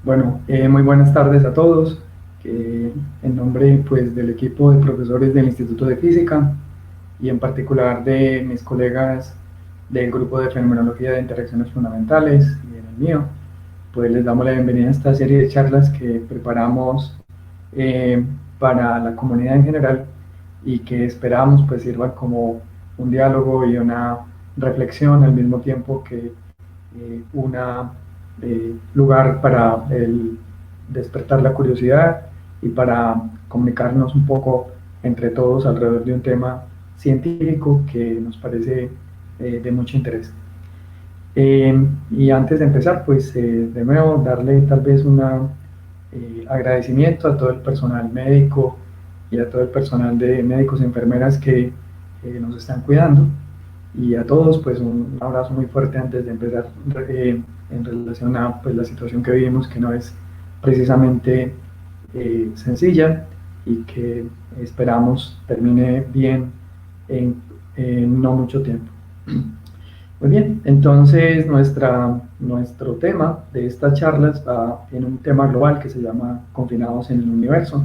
Bueno, muy buenas tardes a todos. En nombre pues, del equipo de profesores del Instituto de Física y en particular de mis colegas del grupo de Fenomenología de Interacciones Fundamentales y en el mío, pues les damos la bienvenida a esta serie de charlas que preparamos eh, para la comunidad en general y que esperamos pues sirvan como un diálogo y una reflexión al mismo tiempo que una lugar para el despertar la curiosidad y para comunicarnos un poco entre todos alrededor de un tema científico que nos parece de mucho interés. Y antes de empezar, pues de nuevo darle tal vez un agradecimiento a todo el personal médico y a todo el personal de médicos y enfermeras que nos están cuidando y a todos pues un abrazo muy fuerte antes de empezar en relación a pues, la situación que vivimos que no es precisamente sencilla y que esperamos termine bien en no mucho tiempo. Muy bien, entonces nuestro tema de estas charlas va en un tema global que se llama Confinados en el Universo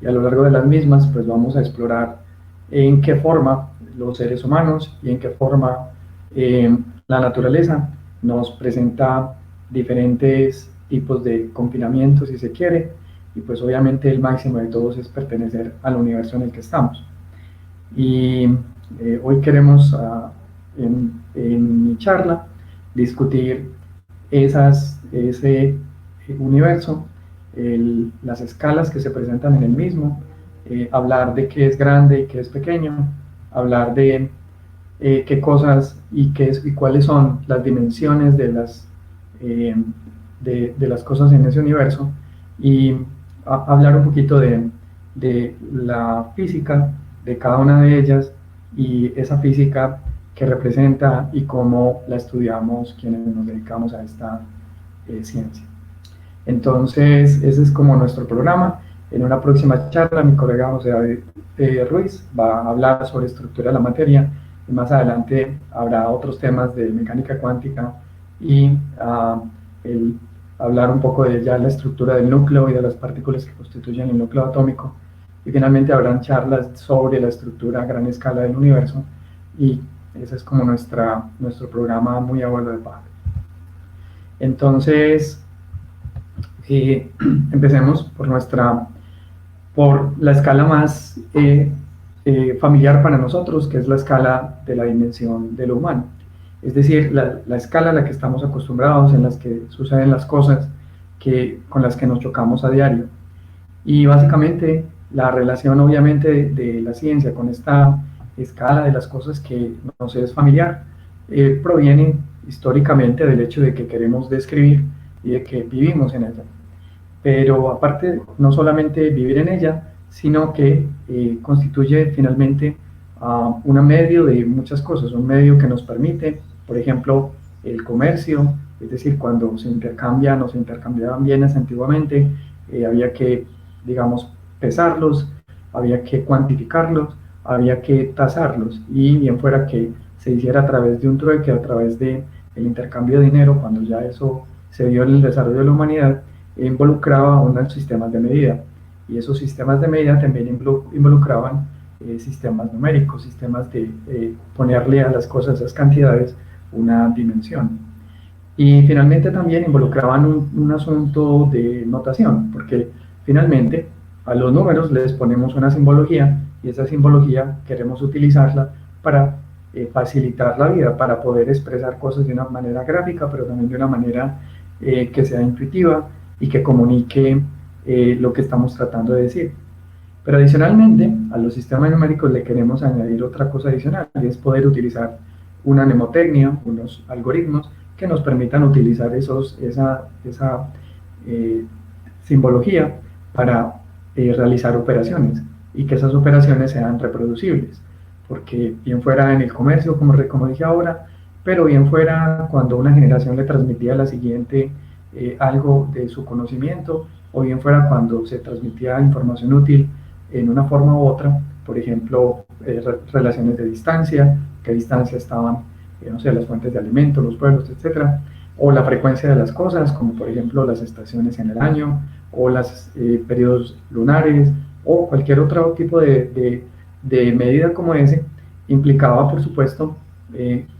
y a lo largo de las mismas pues vamos a explorar en qué forma los seres humanos y en qué forma la naturaleza nos presenta diferentes tipos de confinamiento si se quiere y pues obviamente el máximo de todos es pertenecer al universo en el que estamos. Y hoy queremos, en mi charla, discutir ese universo, las escalas que se presentan en el mismo, hablar de qué es grande y qué es pequeño, hablar de qué cosas y cuáles son las dimensiones eh, de las cosas en ese universo y hablar un poquito de la física de cada una de ellas y esa física que representa y cómo la estudiamos quienes nos dedicamos a esta ciencia. Entonces, ese es como nuestro programa. En una próxima charla, mi colega José David Ruiz va a hablar sobre estructura de la materia y más adelante habrá otros temas de mecánica cuántica y el hablar un poco de ya la estructura del núcleo y de las partículas que constituyen el núcleo atómico. Y finalmente habrán charlas sobre la estructura a gran escala del universo y ese es como nuestro programa muy a vuelo de pájaro. Entonces, empecemos por la escala más familiar para nosotros, que es la escala de la dimensión de lo humano. Es decir, la escala a la que estamos acostumbrados, en las que suceden las cosas con las que nos chocamos a diario. Y básicamente la relación obviamente de la ciencia con esta escala de las cosas que nos es familiar proviene históricamente del hecho de que queremos describir y de que vivimos en ella. Pero aparte, no solamente vivir en ella, sino que constituye finalmente un medio de muchas cosas, un medio que nos permite, por ejemplo, el comercio, es decir, cuando se intercambian o se intercambiaban bienes antiguamente, había que, digamos, pesarlos, había que cuantificarlos, había que tasarlos, y bien fuera que se hiciera a través de un trueque, a través del intercambio de dinero, cuando ya eso se dio en el desarrollo de la humanidad, involucraba unos sistemas de medida y esos sistemas de medida también involucraban sistemas numéricos, sistemas de ponerle a las cosas, esas cantidades, una dimensión. Y finalmente también involucraban un asunto de notación, porque finalmente a los números les ponemos una simbología y esa simbología queremos utilizarla para facilitar la vida, para poder expresar cosas de una manera gráfica, pero también de una manera que sea intuitiva y que comunique lo que estamos tratando de decir. Pero adicionalmente, a los sistemas numéricos le queremos añadir otra cosa adicional, y es poder utilizar una mnemotecnia, unos algoritmos que nos permitan utilizar esa simbología para realizar operaciones y que esas operaciones sean reproducibles. Porque bien fuera en el comercio, como dije ahora, pero bien fuera cuando una generación le transmitía a la siguiente algo de su conocimiento, o bien fuera cuando se transmitía información útil en una forma u otra, por ejemplo, relaciones de distancia, qué distancia estaban, no sé, las fuentes de alimentos, los pueblos, etcétera. o la frecuencia de las cosas, como por ejemplo las estaciones en el año, o los periodos lunares, o cualquier otro tipo de medida como ese, implicaba, por supuesto,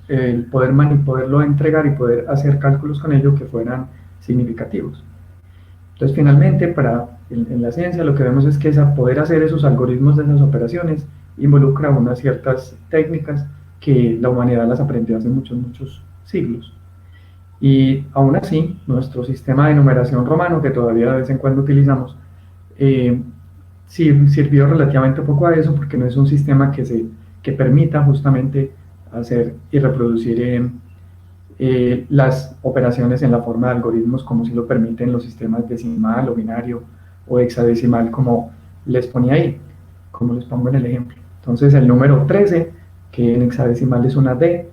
el poderlo entregar y poder hacer cálculos con ello que fueran significativos. Entonces, finalmente, en la ciencia lo que vemos es que poder hacer esos algoritmos de esas operaciones involucra unas ciertas técnicas que la humanidad las aprendió hace muchos, muchos siglos. Y aún así, nuestro sistema de numeración romano, que todavía de vez en cuando utilizamos, eh, sí sirvió relativamente poco a eso porque no es un sistema que permita justamente hacer y reproducir las operaciones en la forma de algoritmos como si lo permiten los sistemas decimal o binario o hexadecimal como les ponía ahí, como les pongo en el ejemplo. Entonces el número 13, que en hexadecimal es una D,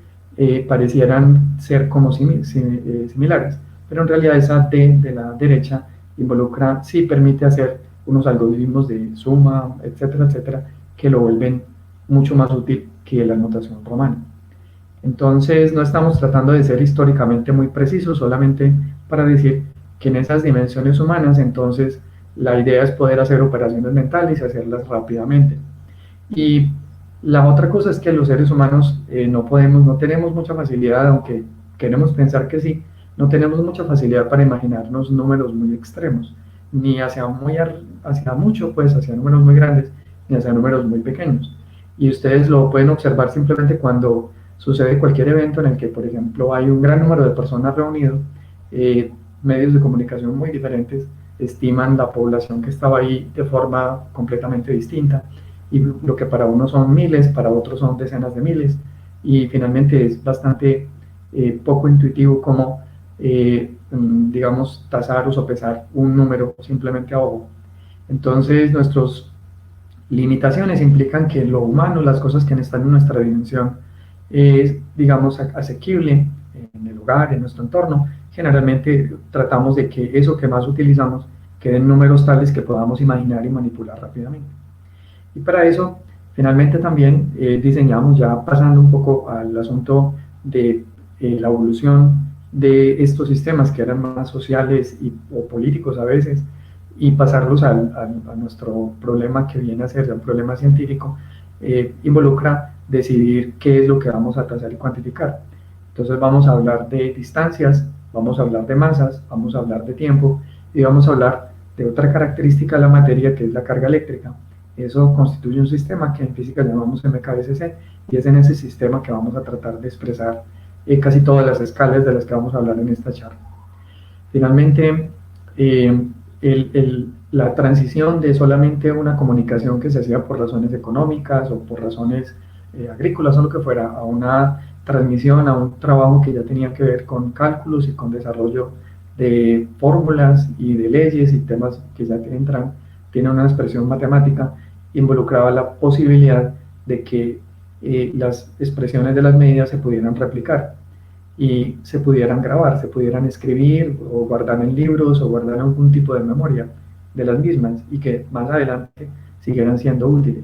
parecieran ser como similares, pero en realidad esa D de la derecha involucra, sí permite hacer unos algoritmos de suma, etcétera, etcétera, que lo vuelven mucho más útil que la notación romana. Entonces no estamos tratando de ser históricamente muy precisos, solamente para decir que en esas dimensiones humanas, entonces la idea es poder hacer operaciones mentales y hacerlas rápidamente. Y la otra cosa es que los seres humanos no tenemos mucha facilidad, aunque queremos pensar que sí, no tenemos mucha facilidad para imaginarnos números muy extremos, ni hacia mucho, pues hacia números muy grandes, ni hacia números muy pequeños. Y ustedes lo pueden observar simplemente cuando sucede cualquier evento en el que, por ejemplo, hay un gran número de personas reunidos, medios de comunicación muy diferentes estiman la población que estaba ahí de forma completamente distinta, y lo que para unos son miles, para otros son decenas de miles, y finalmente es bastante poco intuitivo cómo, digamos, tasar o sopesar un número simplemente a ojo. Entonces, nuestras limitaciones implican que lo humano, las cosas que están en nuestra dimensión, es, digamos, asequible en el hogar, en nuestro entorno. Generalmente tratamos de que eso que más utilizamos queden números tales que podamos imaginar y manipular rápidamente. Y para eso, finalmente también diseñamos, ya pasando un poco al asunto de la evolución de estos sistemas que eran más sociales o políticos a veces, y pasarlos a nuestro problema que viene a ser ya un problema científico, involucra decidir qué es lo que vamos a trazar y cuantificar. Entonces vamos a hablar de distancias, vamos a hablar de masas, vamos a hablar de tiempo y vamos a hablar de otra característica de la materia que es la carga eléctrica. Eso constituye un sistema que en física llamamos MKSC, y es en ese sistema que vamos a tratar de expresar casi todas las escalas de las que vamos a hablar en esta charla. Finalmente, la transición de solamente una comunicación que se hacía por razones económicas o por razones agrícolas o lo que fuera, a una transmisión, a un trabajo que ya tenía que ver con cálculos y con desarrollo de fórmulas y de leyes y temas que ya tienen una expresión matemática, involucraba la posibilidad de que las expresiones de las medidas se pudieran replicar y se pudieran grabar, se pudieran escribir o guardar en libros o guardar en algún tipo de memoria de las mismas, y que más adelante siguieran siendo útiles.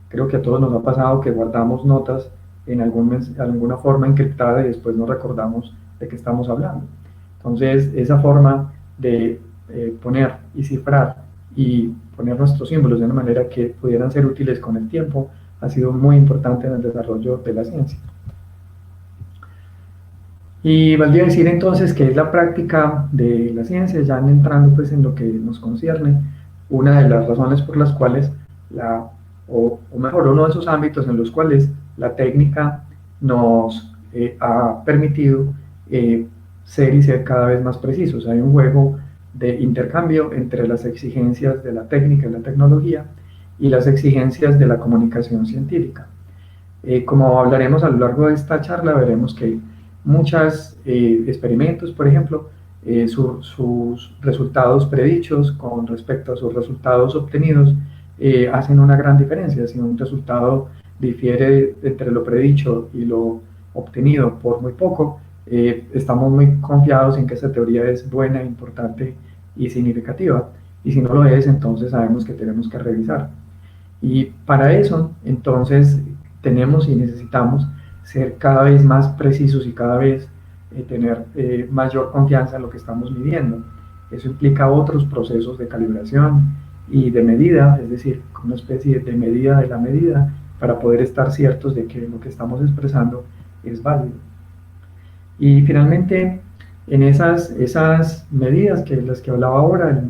Creo que a todos nos ha pasado que guardamos notas en alguna forma encriptada y después no recordamos de qué estamos hablando. Entonces, esa forma de poner y cifrar y poner nuestros símbolos de una manera que pudieran ser útiles con el tiempo ha sido muy importante en el desarrollo de la ciencia. Y valdría decir entonces que es la práctica de la ciencia, ya entrando pues en lo que nos concierne, una de las razones por las cuales, o mejor, uno de esos ámbitos en los cuales la técnica nos ha permitido ser cada vez más precisos. Hay un juego de intercambio entre las exigencias de la técnica y la tecnología y las exigencias de la comunicación científica. Como hablaremos a lo largo de esta charla, veremos que muchos experimentos, por ejemplo, sus resultados predichos con respecto a sus resultados obtenidos hacen una gran diferencia. Si un resultado difiere entre lo predicho y lo obtenido por muy poco, estamos muy confiados en que esa teoría es buena, importante y significativa. Y si no lo es, entonces sabemos que tenemos que revisar. Y para eso, entonces, tenemos y necesitamos ser cada vez más precisos y cada vez tener mayor confianza en lo que estamos midiendo. Eso implica otros procesos de calibración y de medida, es decir, una especie de medida de la medida para poder estar ciertos de que lo que estamos expresando es válido. Y finalmente, en esas medidas que las que hablaba ahora,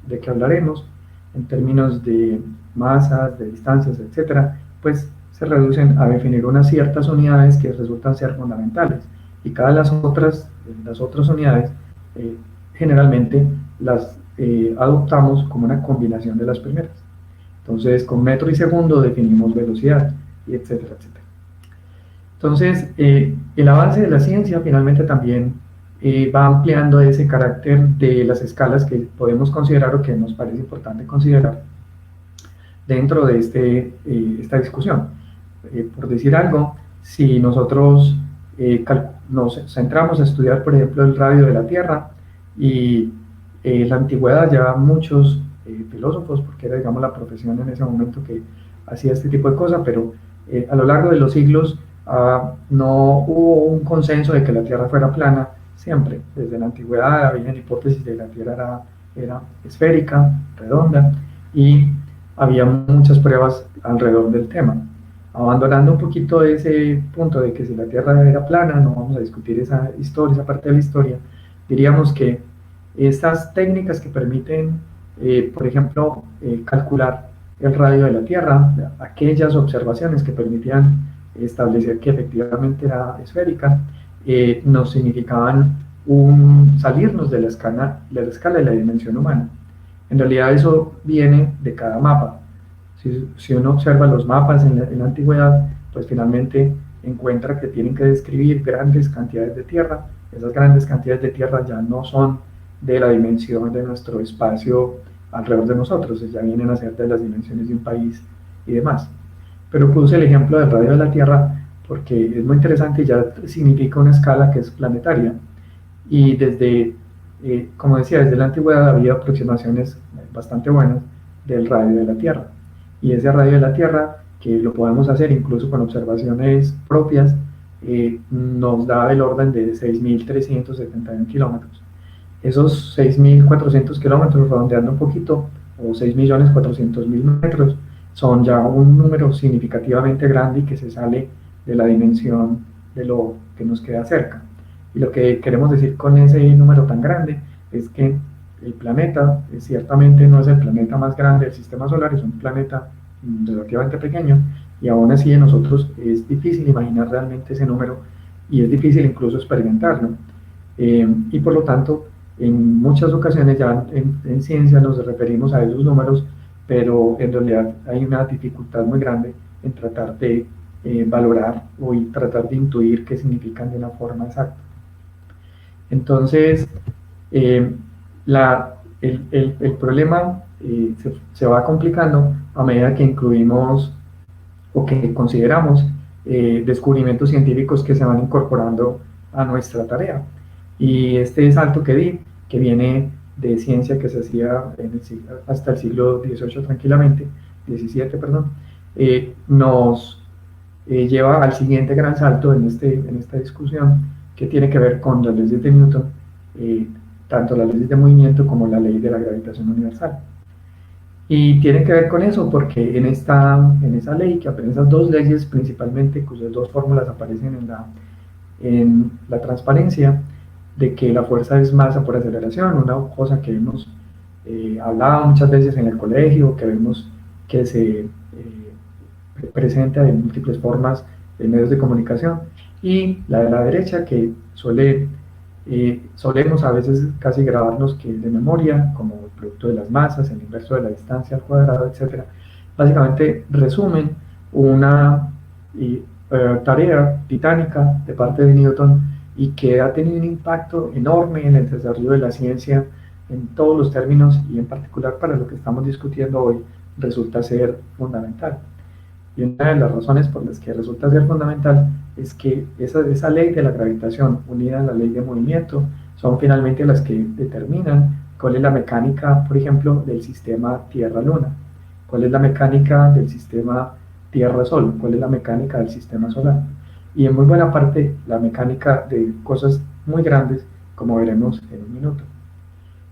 de que hablaremos, en términos de masas, de distancias, etcétera, pues se reducen a definir unas ciertas unidades que resultan ser fundamentales. Y cada las otras unidades generalmente las adoptamos como una combinación de las primeras. Entonces, con metro y segundo definimos velocidad, y etcétera, etcétera. Entonces, el avance de la ciencia finalmente también va ampliando ese carácter de las escalas que podemos considerar o que nos parece importante considerar dentro de esta discusión. Por decir algo, si nosotros nos centramos a estudiar, por ejemplo, el radio de la Tierra y la antigüedad, ya muchos filósofos, porque era, digamos, la profesión en ese momento que hacía este tipo de cosas, pero a lo largo de los siglos no hubo un consenso de que la Tierra fuera plana siempre. Desde la antigüedad había hipótesis de que la Tierra era esférica, redonda, y había muchas pruebas alrededor del tema. Abandonando un poquito ese punto de que si la Tierra era plana, no vamos a discutir esa historia, esa parte de la historia, diríamos que estas técnicas que permiten, por ejemplo, calcular el radio de la Tierra, aquellas observaciones que permitían establecer que efectivamente era esférica, nos significaban salirnos de la escala de la dimensión humana. En realidad eso viene de cada mapa. Si uno observa los mapas en la antigüedad, pues finalmente encuentra que tienen que describir grandes cantidades de tierra. Esas grandes cantidades de tierra ya no son de la dimensión de nuestro espacio alrededor de nosotros, ya vienen a ser de las dimensiones de un país y demás. Pero puse el ejemplo del radio de la Tierra porque es muy interesante y ya significa una escala que es planetaria. Y como decía, desde la antigüedad había aproximaciones bastante buenas del radio de la Tierra. Y ese radio de la Tierra, que lo podemos hacer incluso con observaciones propias, nos da el orden de 6.371 kilómetros. Esos 6.400 kilómetros, redondeando un poquito, o 6.400.000 metros, son ya un número significativamente grande y que se sale de la dimensión de lo que nos queda cerca. Y lo que queremos decir con ese número tan grande es que el planeta ciertamente no es el planeta más grande del sistema solar, es un planeta relativamente pequeño, y aún así en nosotros es difícil imaginar realmente ese número y es difícil incluso experimentarlo. Y por lo tanto, en muchas ocasiones ya en ciencia nos referimos a esos números, pero en realidad hay una dificultad muy grande en tratar de valorar o tratar de intuir qué significan de una forma exacta. Entonces, el problema se va complicando a medida que incluimos o que consideramos descubrimientos científicos que se van incorporando a nuestra tarea. Y este salto que di, que viene de ciencia que se hacía hasta el siglo XVIII tranquilamente, XVII, perdón, nos lleva al siguiente gran salto en esta discusión, que tiene que ver con las leyes de Newton, tanto las leyes de movimiento como la ley de la gravitación universal. Y tiene que ver con eso porque en esa ley, que aparecen esas dos leyes principalmente, cuyas dos fórmulas aparecen en la transparencia, de que la fuerza es masa por aceleración, una cosa que hemos hablado muchas veces en el colegio, que vemos que se presenta de múltiples formas en medios de comunicación, y la de la derecha, que solemos a veces casi grabarnos que de memoria, como el producto de las masas, el inverso de la distancia al cuadrado, etc. Básicamente resumen una tarea titánica de parte de Newton y que ha tenido un impacto enorme en el desarrollo de la ciencia en todos los términos y en particular para lo que estamos discutiendo hoy resulta ser fundamental. Y una de las razones por las que resulta ser fundamental es que esa ley de la gravitación unida a la ley de movimiento son finalmente las que determinan cuál es la mecánica, por ejemplo, del sistema Tierra-Luna, cuál es la mecánica del sistema Tierra-Sol, cuál es la mecánica del sistema solar. y en muy buena parte la mecánica de cosas muy grandes, como veremos en un minuto.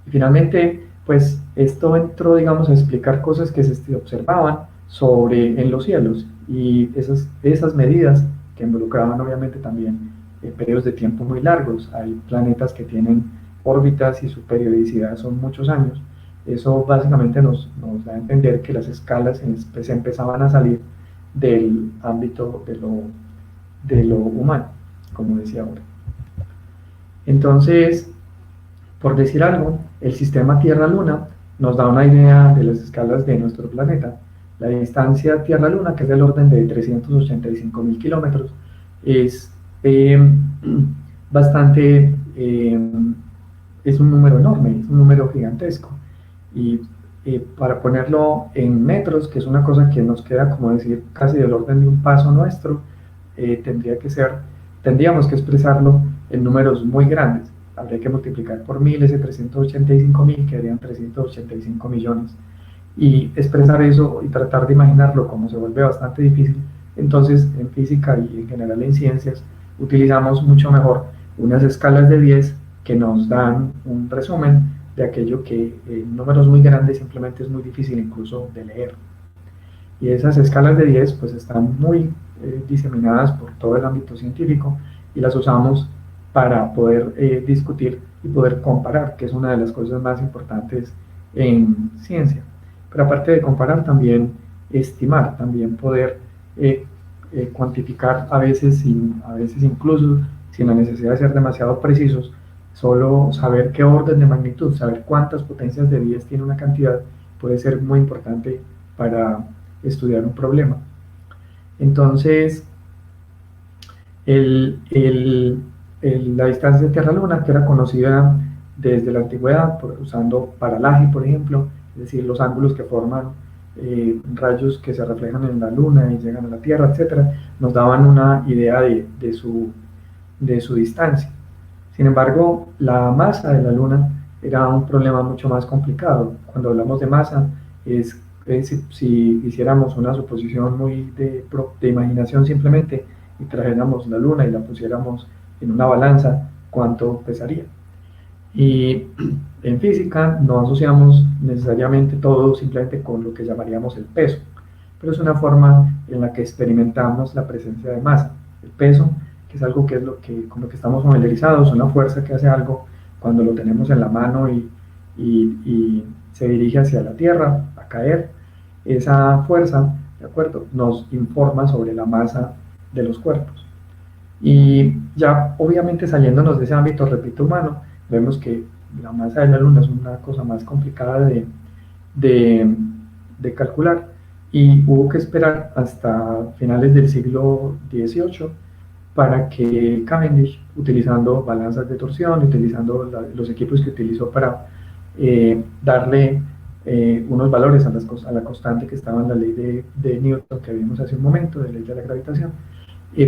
Y finalmente, pues esto entró, digamos, a explicar cosas que se observaban en los cielos, y esas medidas que involucraban obviamente también periodos de tiempo muy largos. Hay planetas que tienen órbitas y su periodicidad son muchos años. Eso básicamente nos da a entender que las escalas se empezaban a salir del ámbito de lo humano, como decía ahora. Entonces, por decir algo, el sistema Tierra-Luna nos da una idea de las escalas de nuestro planeta. La distancia Tierra-Luna, que es del orden de 385.000 kilómetros, es bastante, es un número enorme, es un número gigantesco. Y para ponerlo en metros, que es una cosa que nos queda, como decir, casi del orden de un paso nuestro, tendríamos que expresarlo en números muy grandes. Habría que multiplicar por 1000 ese 385.000, que harían 385 millones. Y expresar eso y tratar de imaginarlo, como se vuelve bastante difícil, entonces en física y en general en ciencias utilizamos mucho mejor unas escalas de 10 que nos dan un resumen de aquello que en números muy grandes simplemente es muy difícil incluso de leer. Y esas escalas de 10 pues están muy diseminadas por todo el ámbito científico, y las usamos para poder discutir y poder comparar, que es una de las cosas más importantes en ciencia. Pero aparte de comparar, también estimar, también poder cuantificar, a veces incluso sin la necesidad de ser demasiado precisos, solo saber qué orden de magnitud, saber cuántas potencias de 10 tiene una cantidad, puede ser muy importante para estudiar un problema. Entonces, la distancia Tierra-Luna, que era conocida desde la antigüedad usando paralaje, por ejemplo, es decir, los ángulos que forman rayos que se reflejan en la Luna y llegan a la Tierra, etc., nos daban una idea de su distancia. Sin embargo, la masa de la Luna era un problema mucho más complicado. Cuando hablamos de masa, si hiciéramos una suposición muy de imaginación simplemente, y trajéramos la Luna y la pusiéramos en una balanza, ¿cuánto pesaría? Y en física no asociamos necesariamente todo simplemente con lo que llamaríamos el peso, pero es una forma en la que experimentamos la presencia de masa. El peso, que es algo con lo que estamos familiarizados, una fuerza que hace algo cuando lo tenemos en la mano y se dirige hacia la Tierra a caer. Esa fuerza, ¿de acuerdo?, nos informa sobre la masa de los cuerpos. Y ya obviamente saliéndonos de ese ámbito, repito, humano, vemos que la masa de la Luna es una cosa más complicada de calcular, y hubo que esperar hasta finales del siglo XVIII para que Cavendish, utilizando balanzas de torsión, utilizando los equipos que utilizó para darle unos valores a la constante que estaba en la ley de Newton que vimos hace un momento, de ley de la gravitación,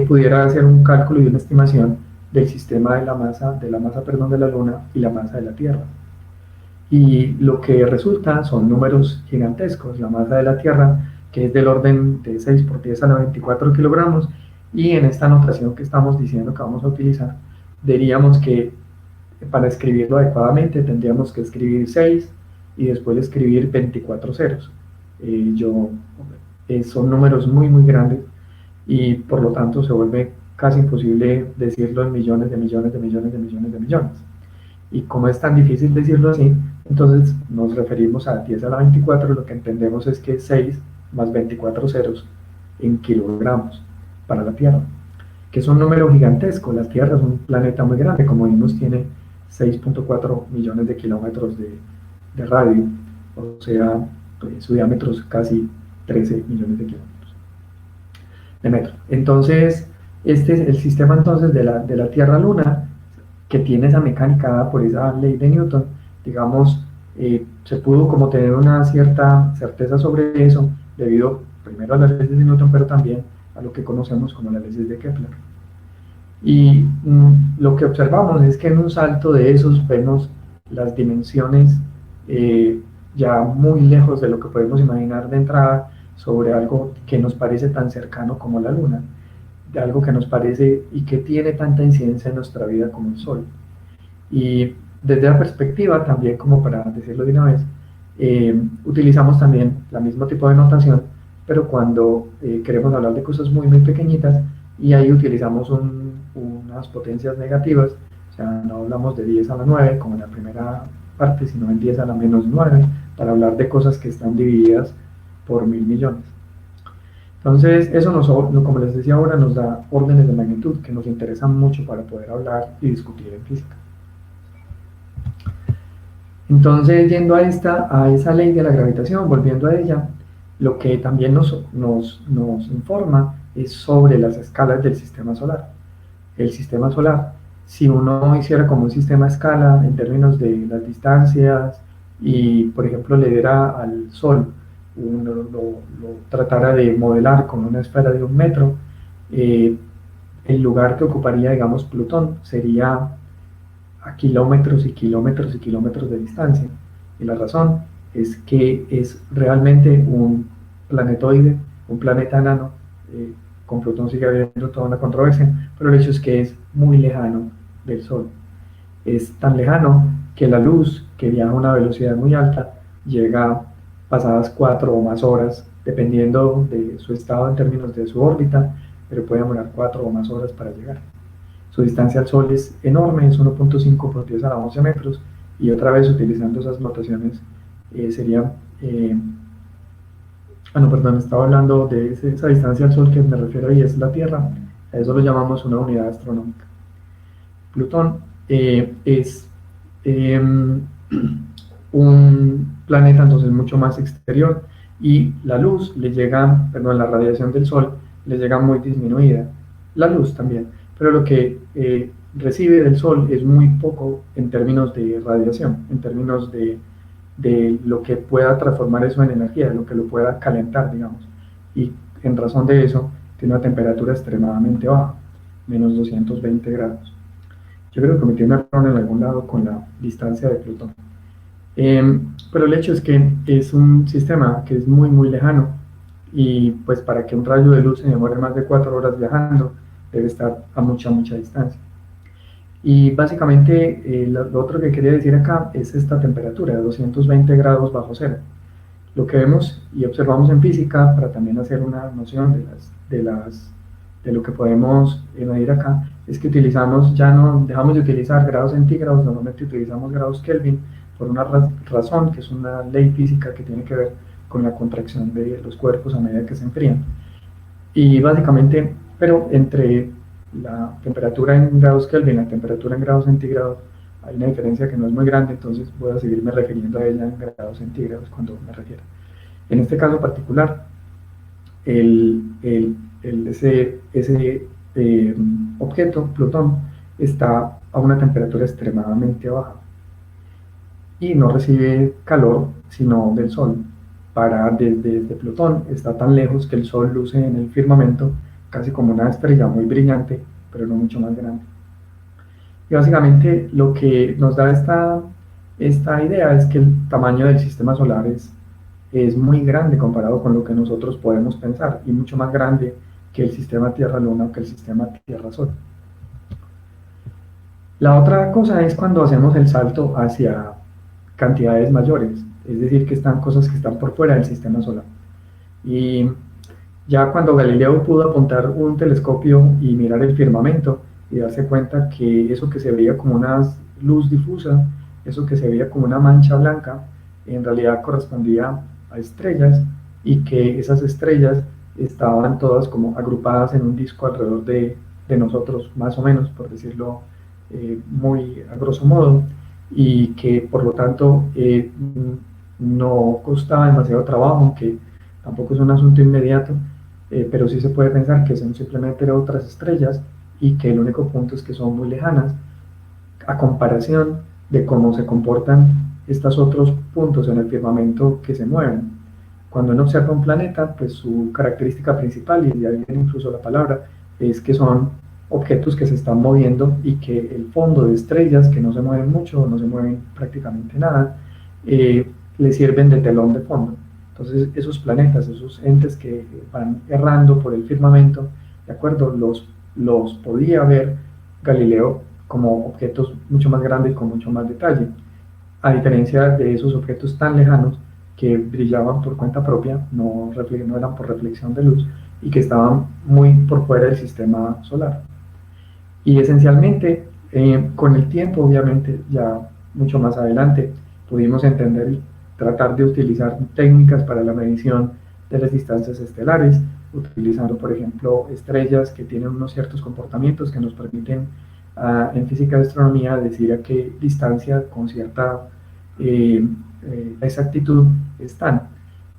pudiera hacer un cálculo y una estimación del sistema de la masa de la Luna y la masa de la Tierra. Y lo que resulta son números gigantescos. La masa de la Tierra, que es del orden de 6 por 10 a la 24 kilogramos, y en esta notación que estamos diciendo que vamos a utilizar, diríamos que para escribirlo adecuadamente tendríamos que escribir 6 y después escribir 24 ceros. Son números muy muy grandes, y por lo tanto se vuelve casi imposible decirlo en millones de millones de millones de millones de millones. Y como es tan difícil decirlo así, entonces nos referimos a 10 a la 24, lo que entendemos es que 6 más 24 ceros en kilogramos para la Tierra, que es un número gigantesco. La Tierra es un planeta muy grande, como vimos, tiene 6.4 millones de kilómetros de radio, o sea, su diámetro es casi 13 millones de kilómetros de metro. Entonces, este es el sistema entonces de la Tierra-Luna, que tiene esa mecánica dada por esa ley de Newton. Digamos, se pudo como tener una cierta certeza sobre eso, debido primero a las leyes de Newton, pero también a lo que conocemos como las leyes de Kepler. Y lo que observamos es que en un salto de esos vemos las dimensiones ya muy lejos de lo que podemos imaginar de entrada sobre algo que nos parece tan cercano como la Luna. de algo que nos parece y que tiene tanta incidencia en nuestra vida como el Sol. Y desde la perspectiva, también como para decirlo de una vez, utilizamos también el mismo tipo de notación, pero cuando queremos hablar de cosas muy, muy pequeñitas, y ahí utilizamos unas potencias negativas, o sea, no hablamos de 10 a la 9 como en la primera parte, sino en 10 a la menos 9, para hablar de cosas que están divididas por 1000 millones. Entonces, eso como les decía ahora, nos da órdenes de magnitud que nos interesan mucho para poder hablar y discutir en física. Entonces, yendo a esa ley de la gravitación, volviendo a ella, lo que también nos informa es sobre las escalas del sistema solar. El sistema solar, si uno hiciera como un sistema a escala en términos de las distancias y, por ejemplo, le diera al Sol, uno lo tratara de modelar con una esfera de 1 metro, el lugar que ocuparía, digamos, Plutón sería a kilómetros y kilómetros y kilómetros de distancia. Y la razón es que es realmente un planetoide, un planeta enano. Con Plutón sigue habiendo toda una controversia, pero el hecho es que es muy lejano del Sol. Es tan lejano que la luz, que viaja a una velocidad muy alta, llega pasadas 4 o más horas, dependiendo de su estado en términos de su órbita, pero puede demorar 4 o más horas para llegar. Su distancia al Sol es enorme, es 1.5 por 10 a la 11 metros, y otra vez utilizando esas notaciones sería, no, perdón, estaba hablando de esa distancia al Sol que me refiero ahí, es la Tierra, a eso lo llamamos una unidad astronómica. Plutón es un planeta entonces mucho más exterior, y la luz le llega, perdón, la radiación del Sol le llega muy disminuida, la luz también, pero lo que recibe del Sol es muy poco en términos de radiación, en términos de lo que pueda transformar eso en energía, de lo que lo pueda calentar, digamos, y en razón de eso tiene una temperatura extremadamente baja, menos 220 grados. Yo creo que cometí un error en algún lado con la distancia de Plutón. Pero el hecho es que es un sistema que es muy, muy lejano, y pues para que un rayo de luz se demore más de 4 horas viajando, debe estar a mucha, mucha distancia. Y básicamente lo otro que quería decir acá es esta temperatura de 220 grados bajo cero. Lo que vemos y observamos en física, para también hacer una noción de lo que podemos medir acá, es que utilizamos, ya no dejamos de utilizar grados centígrados, normalmente utilizamos grados Kelvin por una razón, que es una ley física que tiene que ver con la contracción de los cuerpos a medida que se enfrían. Y básicamente, pero entre la temperatura en grados Kelvin y la temperatura en grados centígrados hay una diferencia que no es muy grande, entonces voy a seguirme refiriendo a ella en grados centígrados cuando me refiera. En este caso particular, ese objeto, Plutón, está a una temperatura extremadamente baja y no recibe calor sino del Sol. Desde Plutón está tan lejos que el Sol luce en el firmamento casi como una estrella muy brillante, pero no mucho más grande. Y básicamente lo que nos da esta idea es que el tamaño del sistema solar es muy grande comparado con lo que nosotros podemos pensar, y mucho más grande que el sistema Tierra-Luna o que el sistema Tierra-Sol. La otra cosa es cuando hacemos el salto hacia cantidades mayores, es decir, que están cosas que están por fuera del sistema solar. Y ya cuando Galileo pudo apuntar un telescopio y mirar el firmamento y darse cuenta que eso que se veía como una luz difusa, eso que se veía como una mancha blanca, en realidad correspondía a estrellas, y que esas estrellas estaban todas como agrupadas en un disco alrededor de nosotros, más o menos, por decirlo muy a grosso modo, y que por lo tanto no costaba demasiado trabajo, aunque tampoco es un asunto inmediato, pero sí se puede pensar que son simplemente otras estrellas, y que el único punto es que son muy lejanas a comparación de cómo se comportan estos otros puntos en el firmamento que se mueven. Cuando uno observa un planeta, pues su característica principal, y de ahí viene incluso la palabra, es que son objetos que se están moviendo, y que el fondo de estrellas que no se mueven mucho, no se mueven prácticamente nada, le sirven de telón de fondo. Entonces esos planetas, esos entes que van errando por el firmamento, ¿de acuerdo? Los podía ver Galileo como objetos mucho más grandes y con mucho más detalle, a diferencia de esos objetos tan lejanos que brillaban por cuenta propia, no eran por reflexión de luz y que estaban muy por fuera del sistema solar. Y esencialmente, con el tiempo, obviamente, ya mucho más adelante, pudimos entender y tratar de utilizar técnicas para la medición de las distancias estelares, utilizando, por ejemplo, estrellas que tienen unos ciertos comportamientos que nos permiten, en física y astronomía, decir a qué distancia con cierta eh, exactitud están.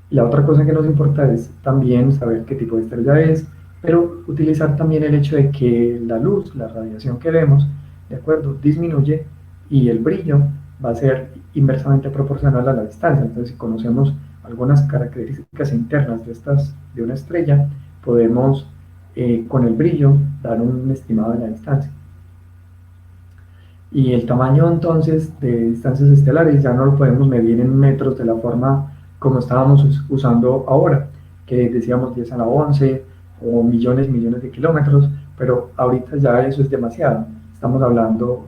La otra cosa que nos importa es también saber qué tipo de estrella es, pero utilizar también el hecho de que la luz, la radiación que vemos, ¿de acuerdo?, disminuye y el brillo va a ser inversamente proporcional a la distancia. Entonces, si conocemos algunas características internas de una estrella, podemos con el brillo dar un estimado de la distancia. Y el tamaño entonces de distancias estelares ya no lo podemos medir en metros de la forma como estábamos usando ahora, que decíamos 10 a la 11 o millones de kilómetros, pero ahorita ya eso es demasiado. Estamos hablando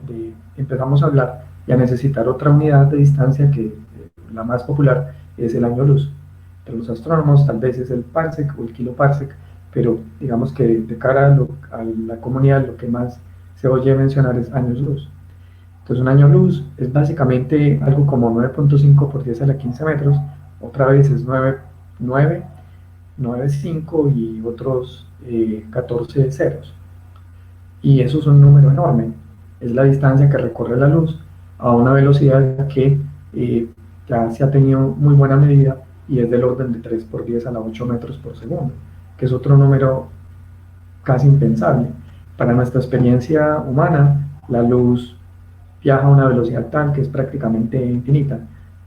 empezamos a hablar y a necesitar otra unidad de distancia que la más popular es el año luz. Entre los astrónomos tal vez es el parsec o el kiloparsec, pero digamos que de cara a la comunidad lo que más se oye mencionar es años luz. Entonces un año luz es básicamente algo como 9.5 por 10 a la 15 metros, otra vez es 9.5 y otros 14 ceros. Y eso es un número enorme, es la distancia que recorre la luz a una velocidad que ya se ha tenido muy buena medida y es del orden de 3 por 10 a la 8 metros por segundo, que es otro número casi impensable. Para nuestra experiencia humana, la luz viaja a una velocidad tal que es prácticamente infinita.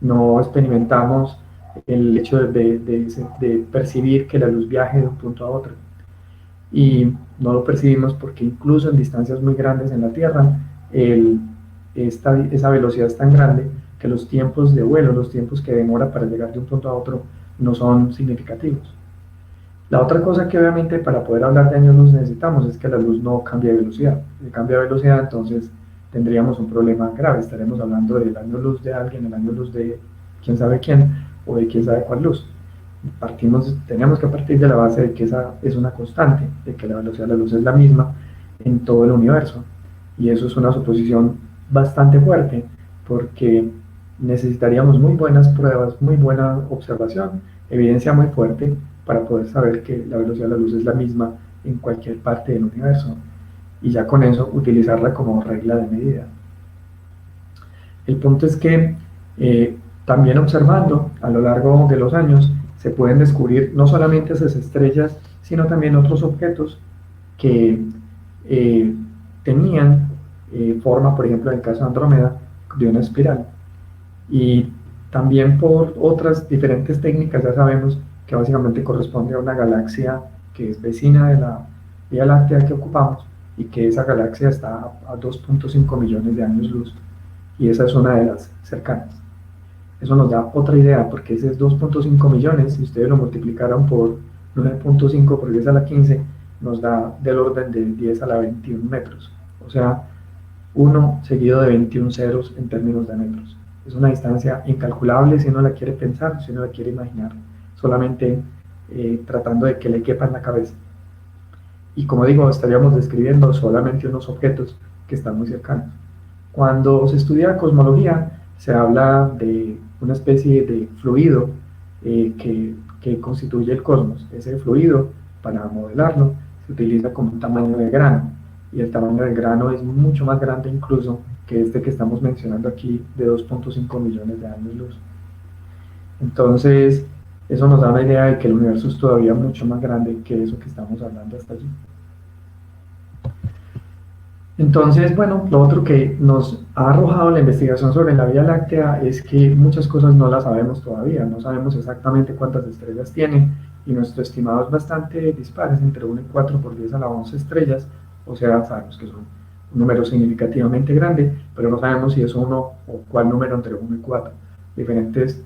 No experimentamos el hecho de percibir que la luz viaje de un punto a otro. Y no lo percibimos porque incluso en distancias muy grandes en la Tierra, esa velocidad es tan grande que los tiempos de vuelo, los tiempos que demora para llegar de un punto a otro, no son significativos. La otra cosa que obviamente para poder hablar de años luz necesitamos es que la luz no cambie de velocidad. Si cambia de velocidad, entonces tendríamos un problema grave. Estaremos hablando del año luz de alguien, el año luz de quién sabe quién o de quién sabe cuál luz. Tenemos que partir de la base de que esa es una constante, de que la velocidad de la luz es la misma en todo el universo. Y eso es una suposición bastante fuerte porque necesitaríamos muy buenas pruebas, muy buena observación, evidencia muy fuerte para poder saber que la velocidad de la luz es la misma en cualquier parte del universo y ya con eso utilizarla como regla de medida. El punto es que también observando a lo largo de los años se pueden descubrir no solamente esas estrellas, sino también otros objetos que tenían forma, por ejemplo, en el caso de Andrómeda, de una espiral. Y también por otras diferentes técnicas ya sabemos que básicamente corresponde a una galaxia que es vecina de la Vía Láctea que ocupamos y que esa galaxia está a 2.5 millones de años luz y esa es una de las cercanas. Eso nos da otra idea porque ese es 2.5 millones, si ustedes lo multiplicaran por 9.5 por 10 a la 15 nos da del orden de 10 a la 21 metros, o sea, 1 seguido de 21 ceros en términos de metros. Es una distancia incalculable si uno la quiere pensar, si uno la quiere imaginar, solamente tratando de que le quepa en la cabeza. Y como digo, estaríamos describiendo solamente unos objetos que están muy cercanos. Cuando se estudia cosmología, se habla de una especie de fluido que constituye el cosmos. Ese fluido, para modelarlo, se utiliza como un tamaño de grano, y el tamaño del grano es mucho más grande incluso que este que estamos mencionando aquí de 2.5 millones de años luz. Entonces, eso nos da una idea de que el universo es todavía mucho más grande que eso que estamos hablando hasta allí. Entonces, bueno, lo otro que nos ha arrojado la investigación sobre la Vía Láctea es que muchas cosas no las sabemos todavía, no sabemos exactamente cuántas estrellas tiene y nuestro estimado es bastante dispar, es entre 1 y 4 por 10 a la 11 estrellas, o sea, sabemos que son un número significativamente grande, pero no sabemos si es 1 o cuál número entre 1 y 4. Diferentes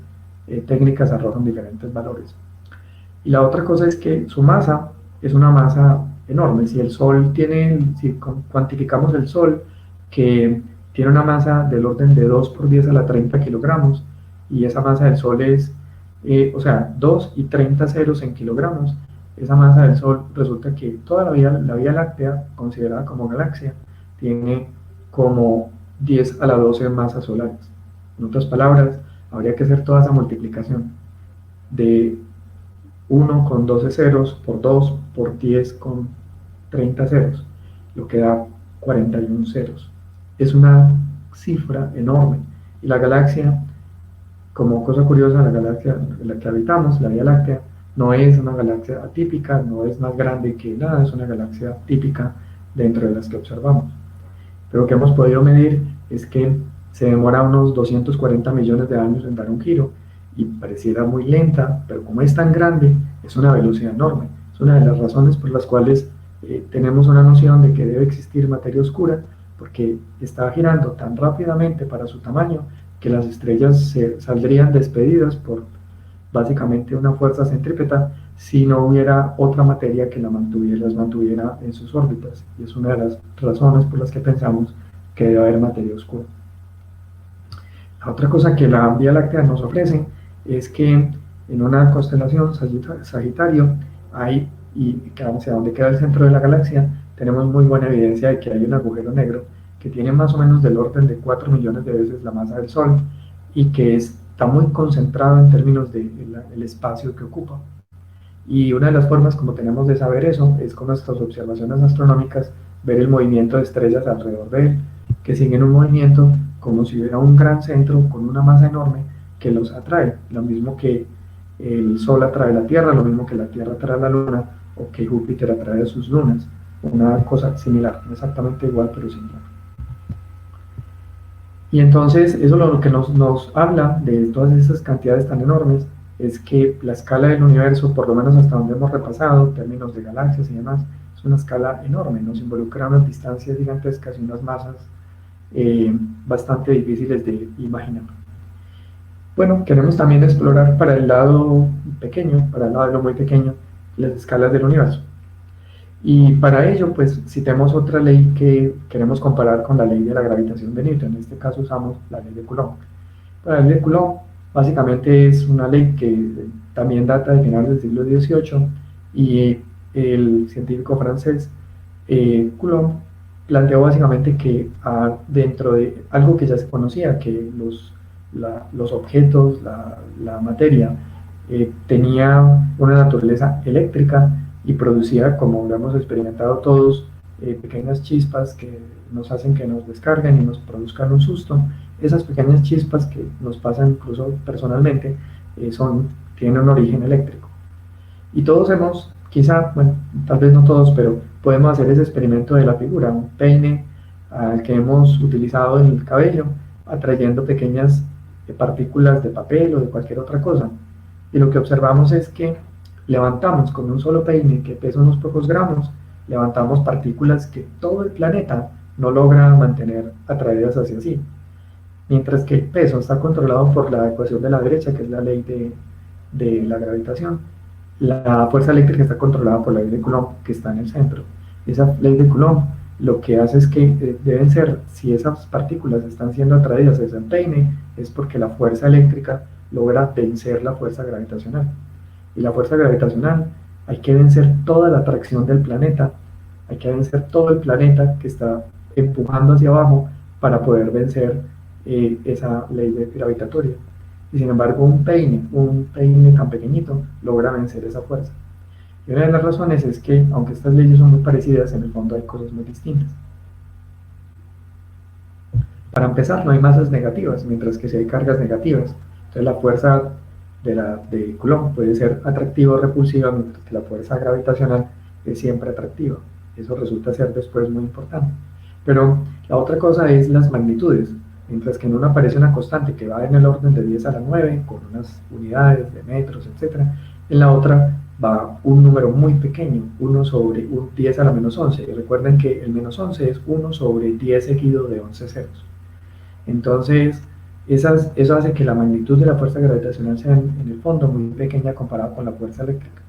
técnicas arrojan diferentes valores. Y la otra cosa es que su masa es una masa enorme. Si el Sol tiene, si cuantificamos el Sol, que tiene una masa del orden de 2 por 10 a la 30 kilogramos, y esa masa del Sol es, o sea, 2 y 30 ceros en kilogramos, esa masa del Sol resulta que toda la Vía Láctea, considerada como galaxia, tiene como 10 a la 12 masas solares. En otras palabras, habría que hacer toda esa multiplicación de 1 con 12 ceros por 2 por 10 con 30 ceros, lo que da 41 ceros. Es una cifra enorme. Y la galaxia, como cosa curiosa, la galaxia en la que habitamos, la Vía Láctea, no es una galaxia atípica, no es más grande que nada, es una galaxia típica dentro de las que observamos. Pero lo que hemos podido medir es que se demora unos 240 millones de años en dar un giro, y pareciera muy lenta, pero como es tan grande, es una velocidad enorme. Es una de las razones por las cuales tenemos una noción de que debe existir materia oscura, porque está girando tan rápidamente para su tamaño que las estrellas se saldrían despedidas por básicamente una fuerza centrípeta si no hubiera otra materia que las mantuviera en sus órbitas. Y es una de las razones por las que pensamos que debe haber materia oscura. La otra cosa que la Vía Láctea nos ofrece es que en una constelación, Sagitario, hay, y hacia donde queda el centro de la galaxia, tenemos muy buena evidencia de que hay un agujero negro que tiene más o menos del orden de 4 millones de veces la masa del Sol, y que está muy concentrado en términos del espacio que ocupa. Y una de las formas como tenemos de saber eso es con nuestras observaciones astronómicas, ver el movimiento de estrellas alrededor de él, que siguen un movimiento como si hubiera un gran centro con una masa enorme que los atrae, lo mismo que el Sol atrae la Tierra, lo mismo que la Tierra atrae la Luna, o que Júpiter atrae a sus lunas, una cosa similar, no exactamente igual, pero similar. Y entonces eso lo que nos habla de todas esas cantidades tan enormes es que la escala del universo, por lo menos hasta donde hemos repasado, en términos de galaxias y demás, es una escala enorme, nos involucra unas distancias gigantescas y unas masas bastante difíciles de imaginar. Bueno, queremos también explorar para el lado pequeño, para el lado de lo muy pequeño, las escalas del universo. Y para ello, pues citemos otra ley que queremos comparar con la ley de la gravitación de Newton. En este caso usamos la ley de Coulomb. La ley de Coulomb básicamente es una ley que también data de finales del siglo XVIII, y el científico francés Coulomb planteó básicamente que dentro de algo que ya se conocía, que los objetos, la materia, tenía una naturaleza eléctrica y producía, como lo hemos experimentado todos, pequeñas chispas que nos hacen que nos descarguen y nos produzcan un susto. Esas pequeñas chispas que nos pasan incluso personalmente tienen un origen eléctrico. Y todos hemos, quizá, bueno, tal vez no todos, pero podemos hacer ese experimento de la figura, un peine al que hemos utilizado en el cabello, atrayendo pequeñas partículas de papel o de cualquier otra cosa. Y lo que observamos es que levantamos con un solo peine que pesa unos pocos gramos, levantamos partículas que todo el planeta no logra mantener atraídas hacia sí. Mientras que el peso está controlado por la ecuación de la derecha, que es la ley de la gravitación, la fuerza eléctrica está controlada por la ley de Coulomb, que está en el centro. Esa ley de Coulomb lo que hace es que deben ser, si esas partículas están siendo atraídas hacia el peine, es porque la fuerza eléctrica logra vencer la fuerza gravitacional. Y la fuerza gravitacional, hay que vencer toda la atracción del planeta, hay que vencer todo el planeta que está empujando hacia abajo para poder vencer esa ley gravitatoria. Y sin embargo un peine tan pequeñito logra vencer esa fuerza. Y una de las razones es que, aunque estas leyes son muy parecidas, en el fondo hay cosas muy distintas. Para empezar, no hay masas negativas, mientras que sí hay cargas negativas. Entonces la fuerza de Coulomb puede ser atractiva o repulsiva, mientras que la fuerza gravitacional es siempre atractiva. Eso resulta ser después muy importante. Pero la otra cosa es las magnitudes. Mientras que en una aparece una constante que va en el orden de 10 a la 9, con unas unidades de metros, etc., en la otra va un número muy pequeño, 1 sobre 10 a la menos 11. Y recuerden que el menos 11 es 1 sobre 10 seguido de 11 ceros. Entonces, eso hace que la magnitud de la fuerza gravitacional sea en el fondo muy pequeña comparada con la fuerza eléctrica.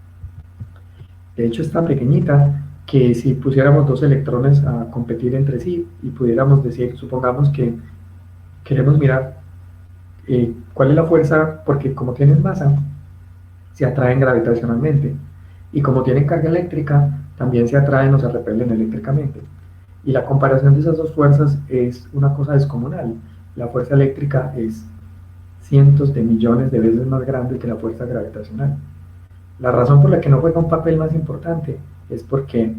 De hecho, es tan pequeñita que si pusiéramos dos electrones a competir entre sí y pudiéramos decir, supongamos que queremos mirar cuál es la fuerza, porque como tienen masa, se atraen gravitacionalmente, y como tienen carga eléctrica, también se atraen o se repelen eléctricamente. Y la comparación de esas dos fuerzas es una cosa descomunal. La fuerza eléctrica es cientos de millones de veces más grande que la fuerza gravitacional. La razón por la que no juega un papel más importante es porque,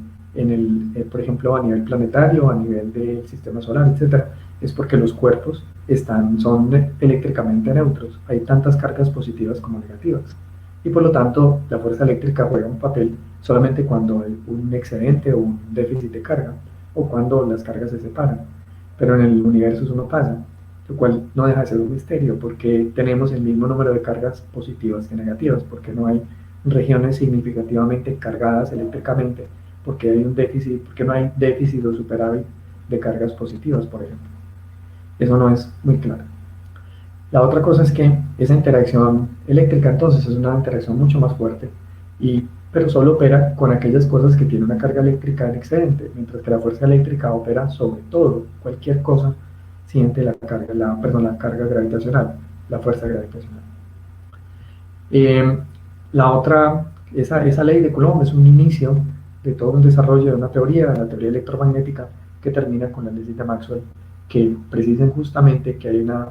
por ejemplo, a nivel planetario, a nivel del sistema solar, etc., es porque los cuerpos son eléctricamente neutros. Hay tantas cargas positivas como negativas. Y por lo tanto, la fuerza eléctrica juega un papel solamente cuando hay un excedente o un déficit de carga, o cuando las cargas se separan. Pero en el universo eso no pasa, lo cual no deja de ser un misterio, porque tenemos el mismo número de cargas positivas que negativas, porque no hay regiones significativamente cargadas eléctricamente, porque hay un déficit, porque no hay déficit o superávit de cargas positivas, por ejemplo. Eso no es muy claro. La otra cosa es que esa interacción eléctrica entonces es una interacción mucho más fuerte, pero solo opera con aquellas cosas que tienen una carga eléctrica en excedente, mientras que la fuerza eléctrica opera sobre todo, cualquier cosa siente la carga gravitacional, la fuerza gravitacional. Eh, esa ley de Coulomb es un inicio de todo un desarrollo de una teoría, la teoría electromagnética, que termina con las leyes de Maxwell, que precisan justamente que hay una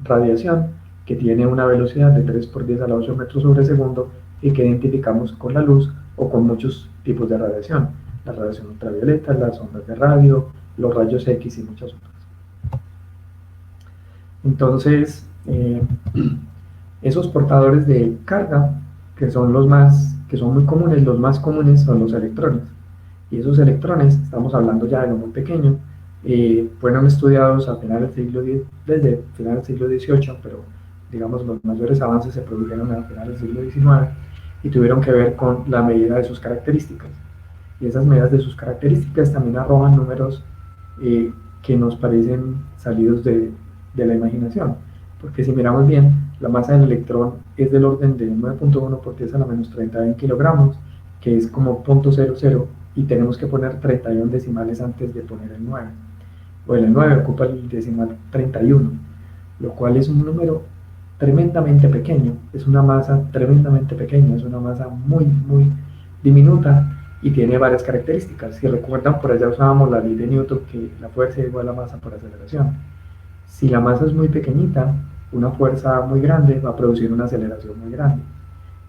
radiación que tiene una velocidad de 3 por 10 a la 8 metros sobre segundo y que identificamos con la luz o con muchos tipos de radiación, la radiación ultravioleta, las ondas de radio, los rayos X y muchas otras. Entonces, esos portadores de carga, que son muy comunes, los más comunes son los electrones. Y esos electrones, estamos hablando ya de lo muy pequeño, fueron estudiados desde finales del siglo XVIII, pero digamos los mayores avances se produjeron a finales del siglo XIX y tuvieron que ver con la medida de sus características. Y esas medidas de sus características también arrojan números que nos parecen salidos de la imaginación. Porque si miramos bien, la masa del electrón es del orden de 9.1 por 10 a la menos 31 kilogramos, que es como 0.00, y tenemos que poner 31 decimales antes de poner el 9. Bueno, el 9 ocupa el decimal 31, lo cual es un número tremendamente pequeño, es una masa tremendamente pequeña, es una masa muy, muy diminuta y tiene varias características. Si recuerdan, por allá usábamos la ley de Newton, que la fuerza es igual a masa por aceleración. Si la masa es muy pequeñita, una fuerza muy grande va a producir una aceleración muy grande.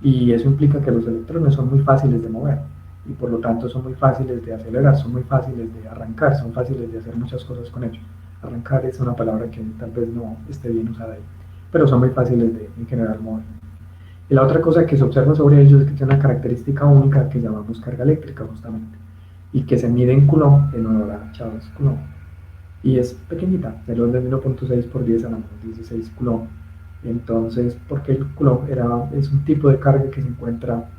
Y eso implica que los electrones son muy fáciles de mover y por lo tanto son muy fáciles de acelerar, son muy fáciles de arrancar, son fáciles de hacer muchas cosas con ellos. Arrancar es una palabra que tal vez no esté bien usada ahí, pero son muy fáciles de en general mover. Y la otra cosa que se observa sobre ellos es que tiene una característica única que llamamos carga eléctrica justamente, y que se mide en Coulomb en honor a Charles Coulomb. Y es pequeñita, del orden de 1.6 por 10 a la menos 16 Coulomb. Entonces, porque el Coulomb es un tipo de carga que se encuentra,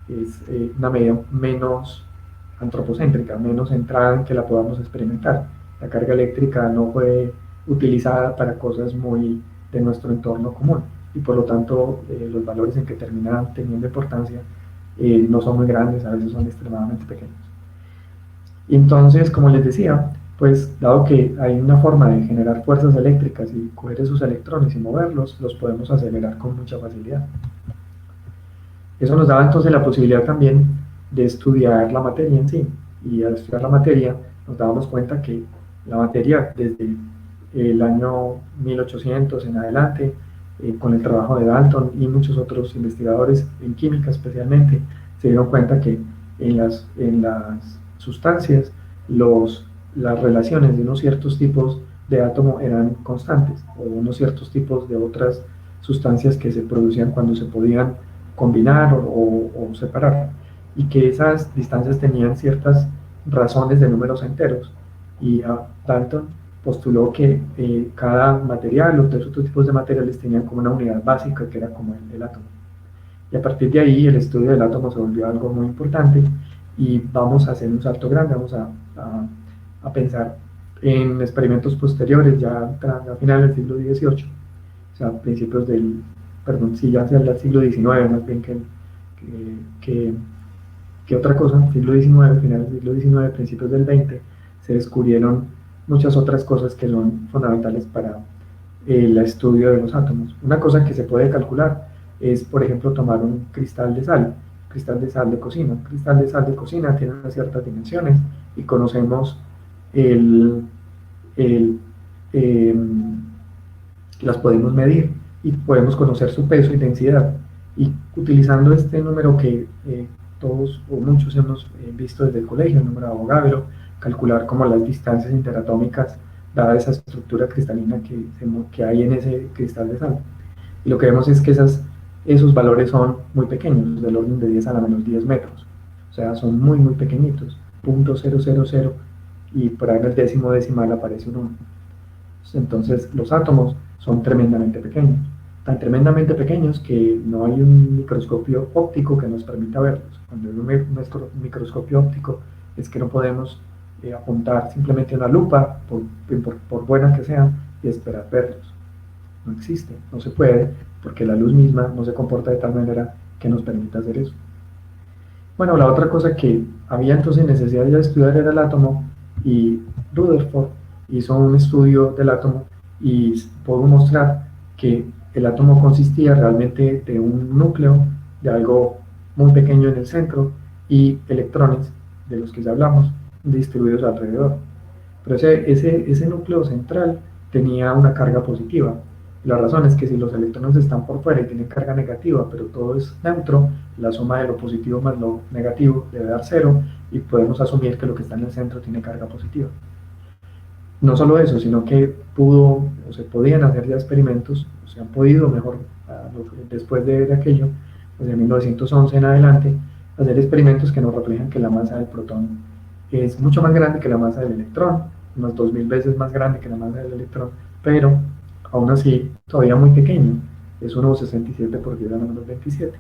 es una medida menos antropocéntrica, menos centrada en que la podamos experimentar. La carga eléctrica no fue utilizada para cosas muy de nuestro entorno común y por lo tanto los valores en que terminan teniendo importancia no son muy grandes, a veces son extremadamente pequeños. Y entonces, como les decía, pues dado que hay una forma de generar fuerzas eléctricas y coger esos electrones y moverlos, los podemos acelerar con mucha facilidad. Eso nos daba entonces la posibilidad también de estudiar la materia en sí. Y al estudiar la materia nos dábamos cuenta que la materia desde el año 1800 en adelante, con el trabajo de Dalton y muchos otros investigadores en química especialmente, se dieron cuenta que en las sustancias las relaciones de unos ciertos tipos de átomo eran constantes, o unos ciertos tipos de otras sustancias que se producían cuando se podían combinar o separar, y que esas distancias tenían ciertas razones de números enteros. Y Dalton postuló que cada material o todos otros tipos de materiales tenían como una unidad básica que era como el átomo. Y a partir de ahí el estudio del átomo se volvió algo muy importante y vamos a hacer un salto grande, vamos a pensar en experimentos posteriores, ya a finales del siglo XVIII, o sea, principios ya hacia el siglo XIX, más bien que ¿Qué otra cosa? Siglo XIX, finales del siglo XIX, principios del XX, se descubrieron muchas otras cosas que son fundamentales para el estudio de los átomos. Una cosa que se puede calcular es, por ejemplo, tomar un cristal de sal de cocina. Un cristal de sal de cocina tiene unas ciertas dimensiones y conocemos el, el, eh, las podemos medir y podemos conocer su peso y densidad. Y utilizando este número que todos o muchos hemos visto desde el colegio, el número de Avogadro, calcular como las distancias interatómicas dada esa estructura cristalina que hay en ese cristal de sal. Y lo que vemos es que esos valores son muy pequeños, del orden de 10 a la menos 10 metros. O sea, son muy, muy pequeñitos, 0.000, y por ahí en el décimo decimal aparece un 1. Entonces, los átomos son tremendamente pequeños, tan tremendamente pequeños que no hay un microscopio óptico que nos permita verlos. Cuando hay un microscopio óptico es que no podemos apuntar simplemente una lupa, por buena que sea, y esperar verlos. No existe, no se puede, porque la luz misma no se comporta de tal manera que nos permita hacer eso. Bueno, la otra cosa que había entonces necesidad de estudiar era el átomo, y Rutherford hizo un estudio del átomo y pudo mostrar que el átomo consistía realmente de un núcleo, de algo muy pequeño en el centro, y electrones, de los que ya hablamos, distribuidos alrededor. Pero ese núcleo central tenía una carga positiva. La razón es que si los electrones están por fuera y tienen carga negativa, pero todo es neutro, la suma de lo positivo más lo negativo debe dar cero, y podemos asumir que lo que está en el centro tiene carga positiva. No solo eso, sino que se podían hacer ya experimentos, o se han podido mejor, después de aquello, pues de 1911 en adelante, hacer experimentos que nos reflejan que la masa del protón es mucho más grande que la masa del electrón, unas 2000 veces más grande que la masa del electrón, pero aún así todavía muy pequeño, es 1,67 por 10 a la menos 27.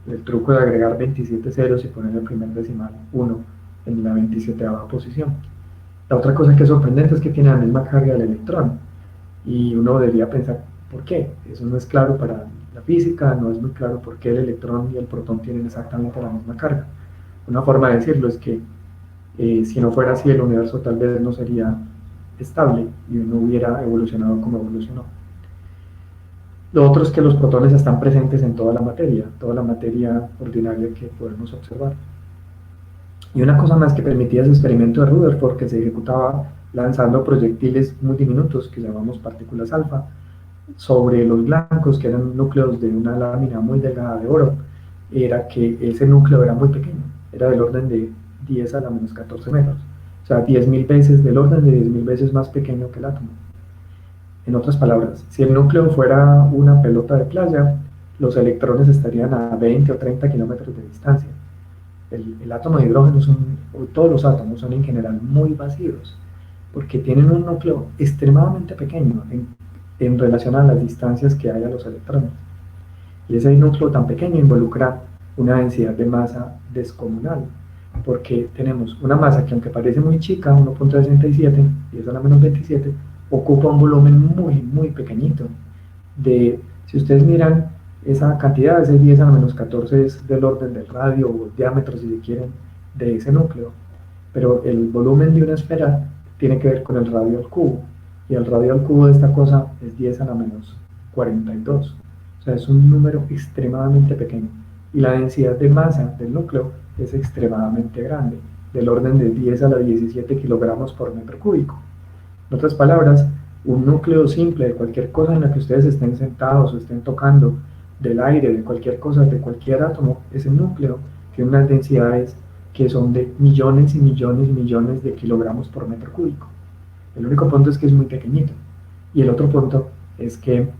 El truco de agregar 27 ceros y poner el primer decimal 1 en la 27ª posición. La otra cosa que es sorprendente es que tiene la misma carga del electrón, y uno debería pensar, ¿por qué? Eso no es claro para la física, no es muy claro por qué el electrón y el protón tienen exactamente la misma carga. Una forma de decirlo es que si no fuera así, el universo tal vez no sería estable y no hubiera evolucionado como evolucionó. Lo otro es que los protones están presentes en toda la materia ordinaria que podemos observar. Y una cosa más que permitía ese experimento de Rutherford, que se ejecutaba lanzando proyectiles muy diminutos, que llamamos partículas alfa, sobre los blancos, que eran núcleos de una lámina muy delgada de oro, era que ese núcleo era muy pequeño, era del orden de 10 a la menos 14 metros, o sea, 10.000 veces, del orden de 10.000 veces más pequeño que el átomo. En otras palabras, si el núcleo fuera una pelota de playa, los electrones estarían a 20 o 30 kilómetros de distancia. El átomo de hidrógeno, todos los átomos son en general muy vacíos, porque tienen un núcleo extremadamente pequeño en relación a las distancias que hay a los electrones. Y ese núcleo tan pequeño involucra una densidad de masa descomunal, porque tenemos una masa que, aunque parece muy chica, 1.67, y es a la menos 27, ocupa un volumen muy, muy pequeñito. Si ustedes miran esa cantidad, ese 10 a la menos 14 es del orden del radio o el diámetro, si se quieren, de ese núcleo. Pero el volumen de una esfera tiene que ver con el radio al cubo, y el radio al cubo de esta cosa es 10 a la menos 42. O sea, es un número extremadamente pequeño. Y la densidad de masa del núcleo es extremadamente grande, del orden de 10 a la 17 kilogramos por metro cúbico. En otras palabras, un núcleo simple de cualquier cosa en la que ustedes estén sentados o estén tocando, del aire, de cualquier cosa, de cualquier átomo, ese núcleo tiene unas densidades que son de millones y millones y millones de kilogramos por metro cúbico. El único punto es que es muy pequeñito. Y el otro punto es que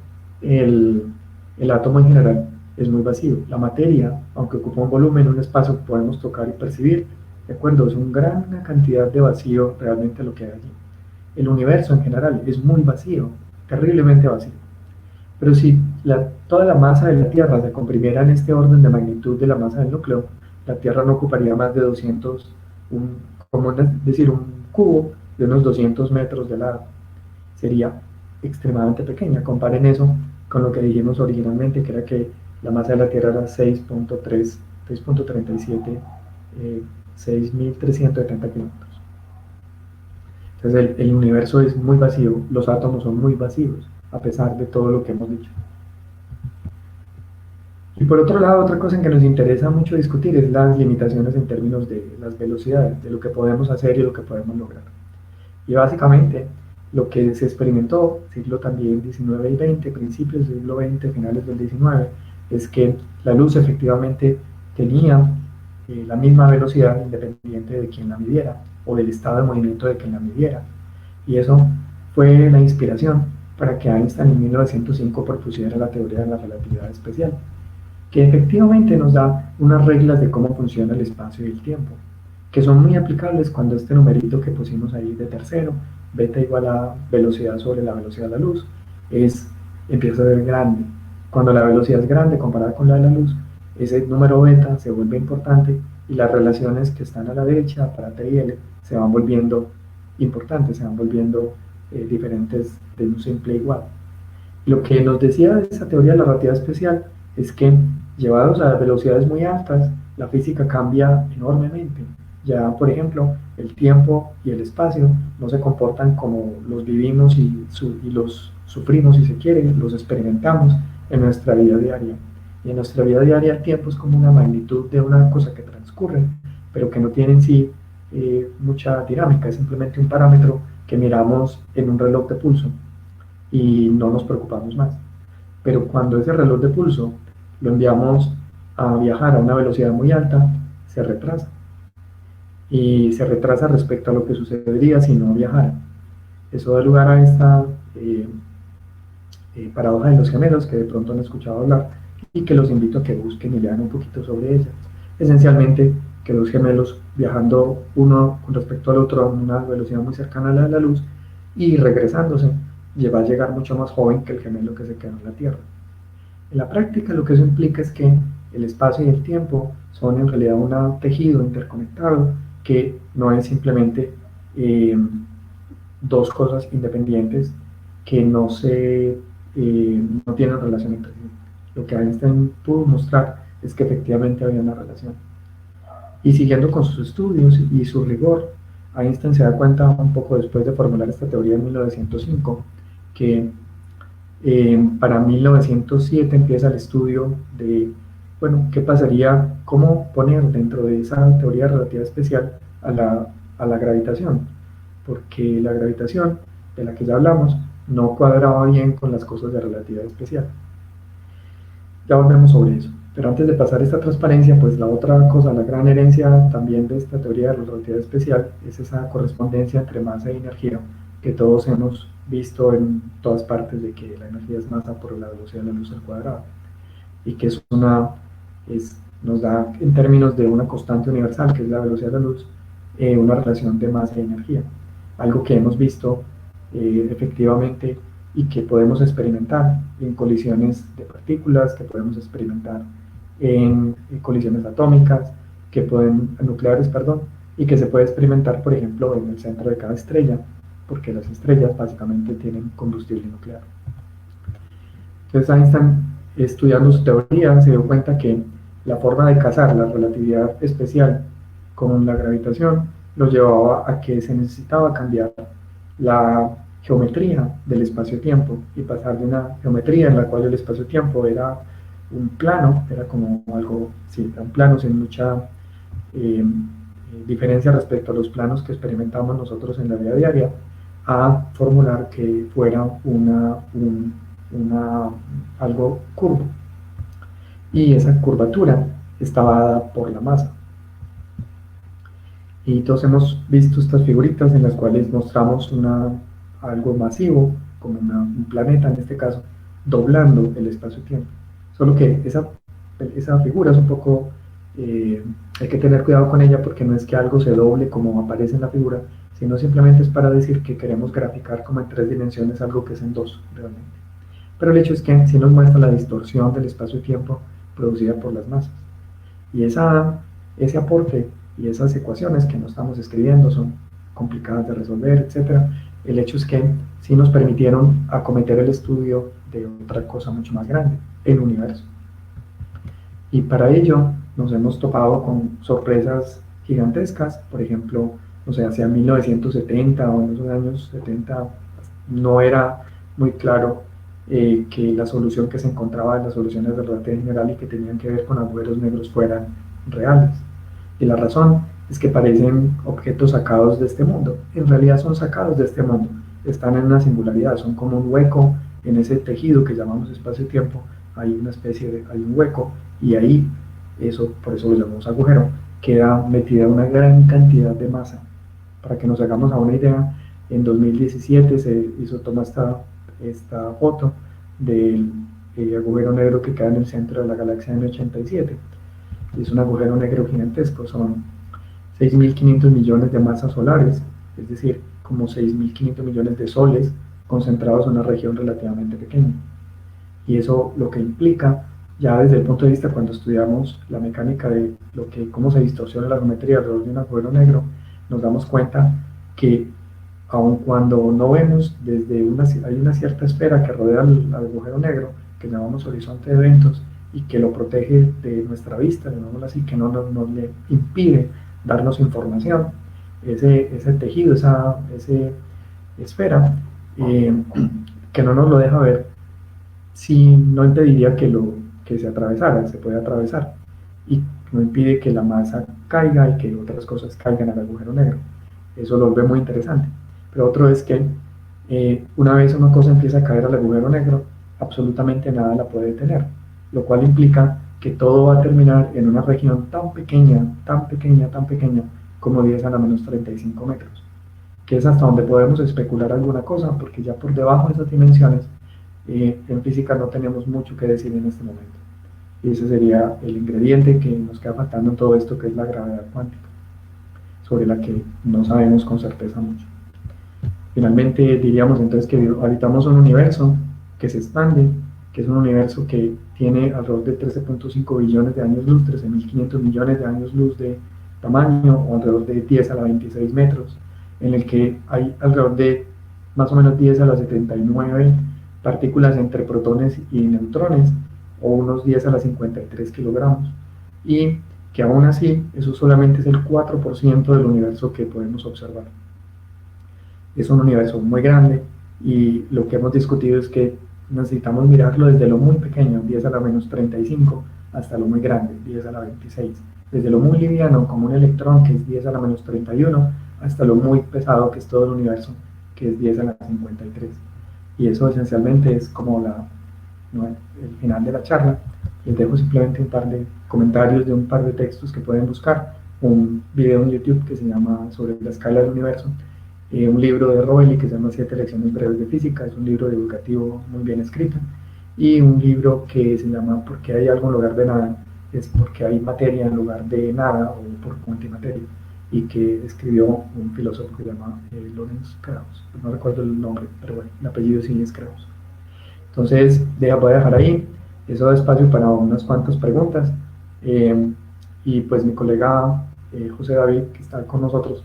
el átomo en general es muy vacío. La materia, aunque ocupa un volumen, un espacio que podemos tocar y percibir, ¿de acuerdo? Es una gran cantidad de vacío realmente lo que hay allí. El universo en general es muy vacío, terriblemente vacío. Pero si toda la masa de la Tierra se comprimiera en este orden de magnitud de la masa del núcleo, la Tierra no ocuparía más de 200, decir, un cubo de unos 200 metros de lado. Sería extremadamente pequeña. Comparen eso con lo que dijimos originalmente, que era que la masa de la Tierra era 6.37 6.370 kilómetros. Entonces el universo es muy vacío, los átomos son muy vacíos, a pesar de todo lo que hemos dicho. Y por otro lado, otra cosa en que nos interesa mucho discutir es las limitaciones en términos de las velocidades, de lo que podemos hacer y lo que podemos lograr. Y básicamente, lo que se experimentó, siglo también XIX y XX, principios del siglo XX, finales del XIX, es que la luz efectivamente tenía la misma velocidad independiente de quien la midiera o del estado de movimiento de quien la midiera. Y eso fue la inspiración para que Einstein en 1905 propusiera la teoría de la relatividad especial, que efectivamente nos da unas reglas de cómo funciona el espacio y el tiempo, que son muy aplicables cuando este numerito que pusimos ahí de tercero, beta igual a velocidad sobre la velocidad de la luz, empieza a ser grande. Cuando la velocidad es grande comparada con la de la luz, ese número beta se vuelve importante y las relaciones que están a la derecha para T y L se van volviendo importantes, se van volviendo diferentes de un simple igual. Lo que nos decía de esa teoría de la relatividad especial es que, llevados a velocidades muy altas, la física cambia enormemente. Ya, por ejemplo, el tiempo y el espacio no se comportan como los vivimos y los sufrimos, si se quiere, los experimentamos en nuestra vida diaria. Y en nuestra vida diaria el tiempo es como una magnitud de una cosa que transcurre, pero que no tiene en sí mucha dinámica, es simplemente un parámetro que miramos en un reloj de pulso y no nos preocupamos más. Pero cuando ese reloj de pulso lo enviamos a viajar a una velocidad muy alta, se retrasa. Y se retrasa respecto a lo que sucedería si no viajara. Eso da lugar a esta paradoja de los gemelos, que de pronto han escuchado hablar, y que los invito a que busquen y lean un poquito sobre ella. Esencialmente, que dos gemelos viajando uno con respecto al otro a una velocidad muy cercana a la de la luz y regresándose, va a llegar mucho más joven que el gemelo que se quedó en la Tierra. En la práctica lo que eso implica es que el espacio y el tiempo son en realidad un tejido interconectado que no es simplemente dos cosas independientes que no tienen relación entre sí. Lo que Einstein pudo mostrar es que efectivamente había una relación. Y siguiendo con sus estudios y su rigor, Einstein se da cuenta un poco después de formular esta teoría en 1905 que para 1907 empieza el estudio de, bueno, qué pasaría, cómo poner dentro de esa teoría de relatividad especial a la gravitación, porque la gravitación, de la que ya hablamos, no cuadraba bien con las cosas de relatividad especial. Ya volvemos sobre eso. Pero antes de pasar esta transparencia, pues la otra cosa, la gran herencia también de esta teoría de la relatividad especial es esa correspondencia entre masa y energía que todos hemos visto en todas partes, de que la energía es masa por la velocidad de la luz al cuadrado, y que nos da, en términos de una constante universal, que es la velocidad de la luz, una relación de masa y energía, algo que hemos visto efectivamente y que podemos experimentar en colisiones de partículas, que podemos experimentar en colisiones atómicas, nucleares, perdón, y que se puede experimentar, por ejemplo, en el centro de cada estrella, porque las estrellas básicamente tienen combustible nuclear. Entonces Einstein, estudiando su teoría, se dio cuenta que la forma de casar la relatividad especial con la gravitación lo llevaba a que se necesitaba cambiar la geometría del espacio-tiempo y pasar de una geometría en la cual el espacio-tiempo era un plano, era como algo, sí, era un plano sin mucha diferencia respecto a los planos que experimentamos nosotros en la vida diaria, a formular que fuera algo curvo. Y esa curvatura estaba dada por la masa. Y todos hemos visto estas figuritas en las cuales mostramos algo masivo, como un planeta en este caso, doblando el espacio-tiempo. Solo que esa figura es un poco, hay que tener cuidado con ella, porque no es que algo se doble como aparece en la figura, sino simplemente es para decir que queremos graficar como en 3 dimensiones algo que es en 2 realmente. Pero el hecho es que sí nos muestra la distorsión del espacio-tiempo producida por las masas. Y ese aporte y esas ecuaciones que no estamos escribiendo son complicadas de resolver, etc. El hecho es que sí nos permitieron acometer el estudio de otra cosa mucho más grande, el universo. Y para ello nos hemos topado con sorpresas gigantescas. Por ejemplo, o sea, hacia 1970 o en esos años 70 no era muy claro que la solución que se encontraba en las soluciones de relatividad general y que tenían que ver con agujeros negros fueran reales. Y la razón es que parecen objetos sacados de este mundo. En realidad son sacados de este mundo. Están en una singularidad, son como un hueco en ese tejido que llamamos espacio-tiempo. Hay una especie de, hay un hueco y ahí, eso, por eso lo llamamos agujero, queda metida una gran cantidad de masa. Para que nos hagamos a una idea, en 2017 se hizo toma esta foto del agujero negro que queda en el centro de la galaxia M87. Es un agujero negro gigantesco, son 6.500 millones de masas solares, es decir, como 6.500 millones de soles concentrados en una región relativamente pequeña. Y eso lo que implica, ya desde el punto de vista cuando estudiamos la mecánica de cómo se distorsiona la geometría alrededor de un agujero negro, nos damos cuenta que aun cuando no vemos, hay una cierta esfera que rodea al agujero negro, que llamamos horizonte de eventos, y que lo protege de nuestra vista, llamémoslo así, que no le impide darnos información. Ese tejido, esa esfera, que no nos lo deja ver, sí no impediría que se atravesara, se puede atravesar, y no impide que la masa caiga y que otras cosas caigan al agujero negro. Eso lo ve muy interesante. Pero otro es que una vez una cosa empieza a caer al agujero negro, absolutamente nada la puede detener, lo cual implica que todo va a terminar en una región tan pequeña, tan pequeña, tan pequeña, como 10 a la menos 35 metros, que es hasta donde podemos especular alguna cosa, porque ya por debajo de esas dimensiones, en física no tenemos mucho que decir en este momento. Y ese sería el ingrediente que nos queda faltando en todo esto, que es la gravedad cuántica, sobre la que no sabemos con certeza mucho. Finalmente diríamos entonces que habitamos un universo que se expande, que es un universo que tiene alrededor de 13.5 billones de años luz, 13.500 millones de años luz de tamaño, o alrededor de 10 a la 26 metros, en el que hay alrededor de más o menos 10 a la 79 partículas entre protones y neutrones, o unos 10 a la 53 kilogramos, y que aún así eso solamente es el 4% del universo que podemos observar. Es un universo muy grande y lo que hemos discutido es que necesitamos mirarlo desde lo muy pequeño, 10 a la menos 35, hasta lo muy grande, 10 a la 26. Desde lo muy liviano, como un electrón, que es 10 a la menos 31, hasta lo muy pesado, que es todo el universo, que es 10 a la 53. Y eso esencialmente es como el final de la charla. Les dejo simplemente un par de comentarios de un par de textos que pueden buscar, un video en YouTube que se llama Sobre la escala del universo, un libro de Rovelli que se llama 7 lecciones breves de física, es un libro divulgativo muy bien escrito, y un libro que se llama ¿Por qué hay algo en lugar de nada? Es porque hay materia en lugar de nada, o por antimateria, y que escribió un filósofo que se llama Lawrence Krauss, no recuerdo el nombre, pero bueno, el apellido sí es Krauss. Entonces, voy a dejar ahí, eso da espacio para unas cuantas preguntas, y pues mi colega José David, que está con nosotros,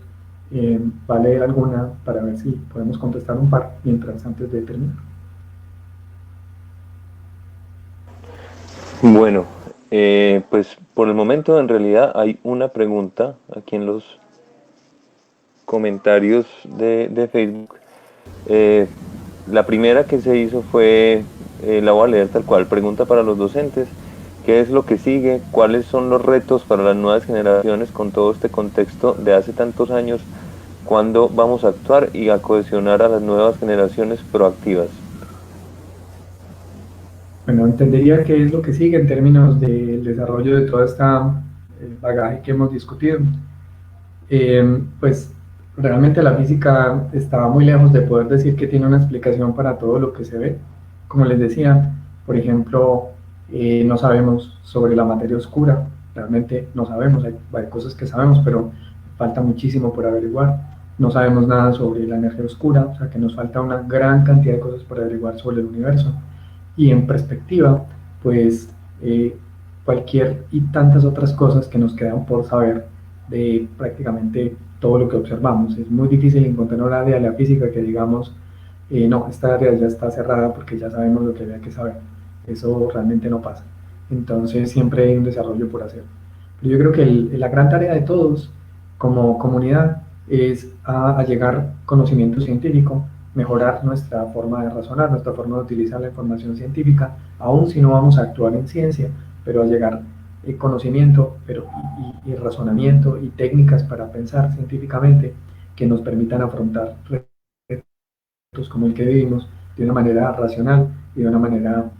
va a leer alguna para ver si podemos contestar un par mientras antes de terminar. Bueno, pues por el momento en realidad hay una pregunta aquí en los comentarios de Facebook. La primera que se hizo fue, la voy a leer tal cual, pregunta para los docentes: ¿qué es lo que sigue? ¿Cuáles son los retos para las nuevas generaciones con todo este contexto de hace tantos años? ¿Cuándo vamos a actuar y a cohesionar a las nuevas generaciones proactivas? Bueno, entendería qué es lo que sigue en términos del desarrollo de todo este bagaje que hemos discutido. Pues realmente la física está muy lejos de poder decir que tiene una explicación para todo lo que se ve. Como les decía, por ejemplo, no sabemos sobre la materia oscura, realmente no sabemos, hay cosas que sabemos, pero falta muchísimo por averiguar. No sabemos nada sobre la energía oscura, o sea que nos falta una gran cantidad de cosas por averiguar sobre el universo. Y en perspectiva, pues cualquier y tantas otras cosas que nos quedan por saber de prácticamente todo lo que observamos. Es muy difícil encontrar un área de la física que digamos, no, esta área ya está cerrada porque ya sabemos lo que había que saber. Eso realmente no pasa. Entonces siempre hay un desarrollo por hacer. Pero yo creo que la gran tarea de todos como comunidad es a llegar conocimiento científico, mejorar nuestra forma de razonar, nuestra forma de utilizar la información científica, aun si no vamos a actuar en ciencia, pero a llegar conocimiento y razonamiento y técnicas para pensar científicamente que nos permitan afrontar como el que vivimos de una manera racional y de una manera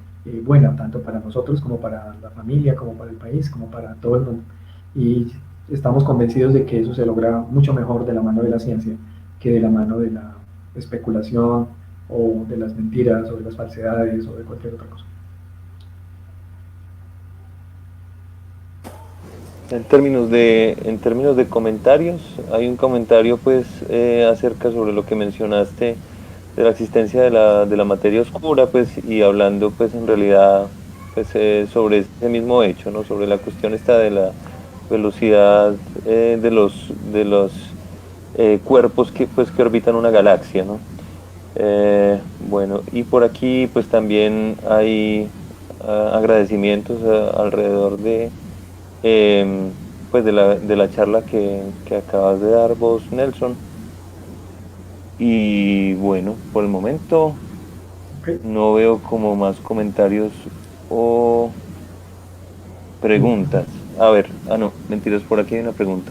buena, tanto para nosotros como para la familia, como para el país, como para todo el mundo. Y estamos convencidos de que eso se logra mucho mejor de la mano de la ciencia que de la mano de la especulación o de las mentiras o de las falsedades o de cualquier otra cosa. En términos de comentarios, hay un comentario pues acerca sobre lo que mencionaste de la existencia de la materia oscura, pues, y hablando pues en realidad pues sobre ese mismo hecho, ¿no? Sobre la cuestión esta de la velocidad de los cuerpos que pues que orbitan una galaxia, ¿no? Bueno, y por aquí pues también hay agradecimientos alrededor de pues de la charla que acabas de dar vos, Nelson. Y bueno, por el momento Okay. no veo como más comentarios o preguntas. A ver, no, mentiras, por aquí hay una pregunta.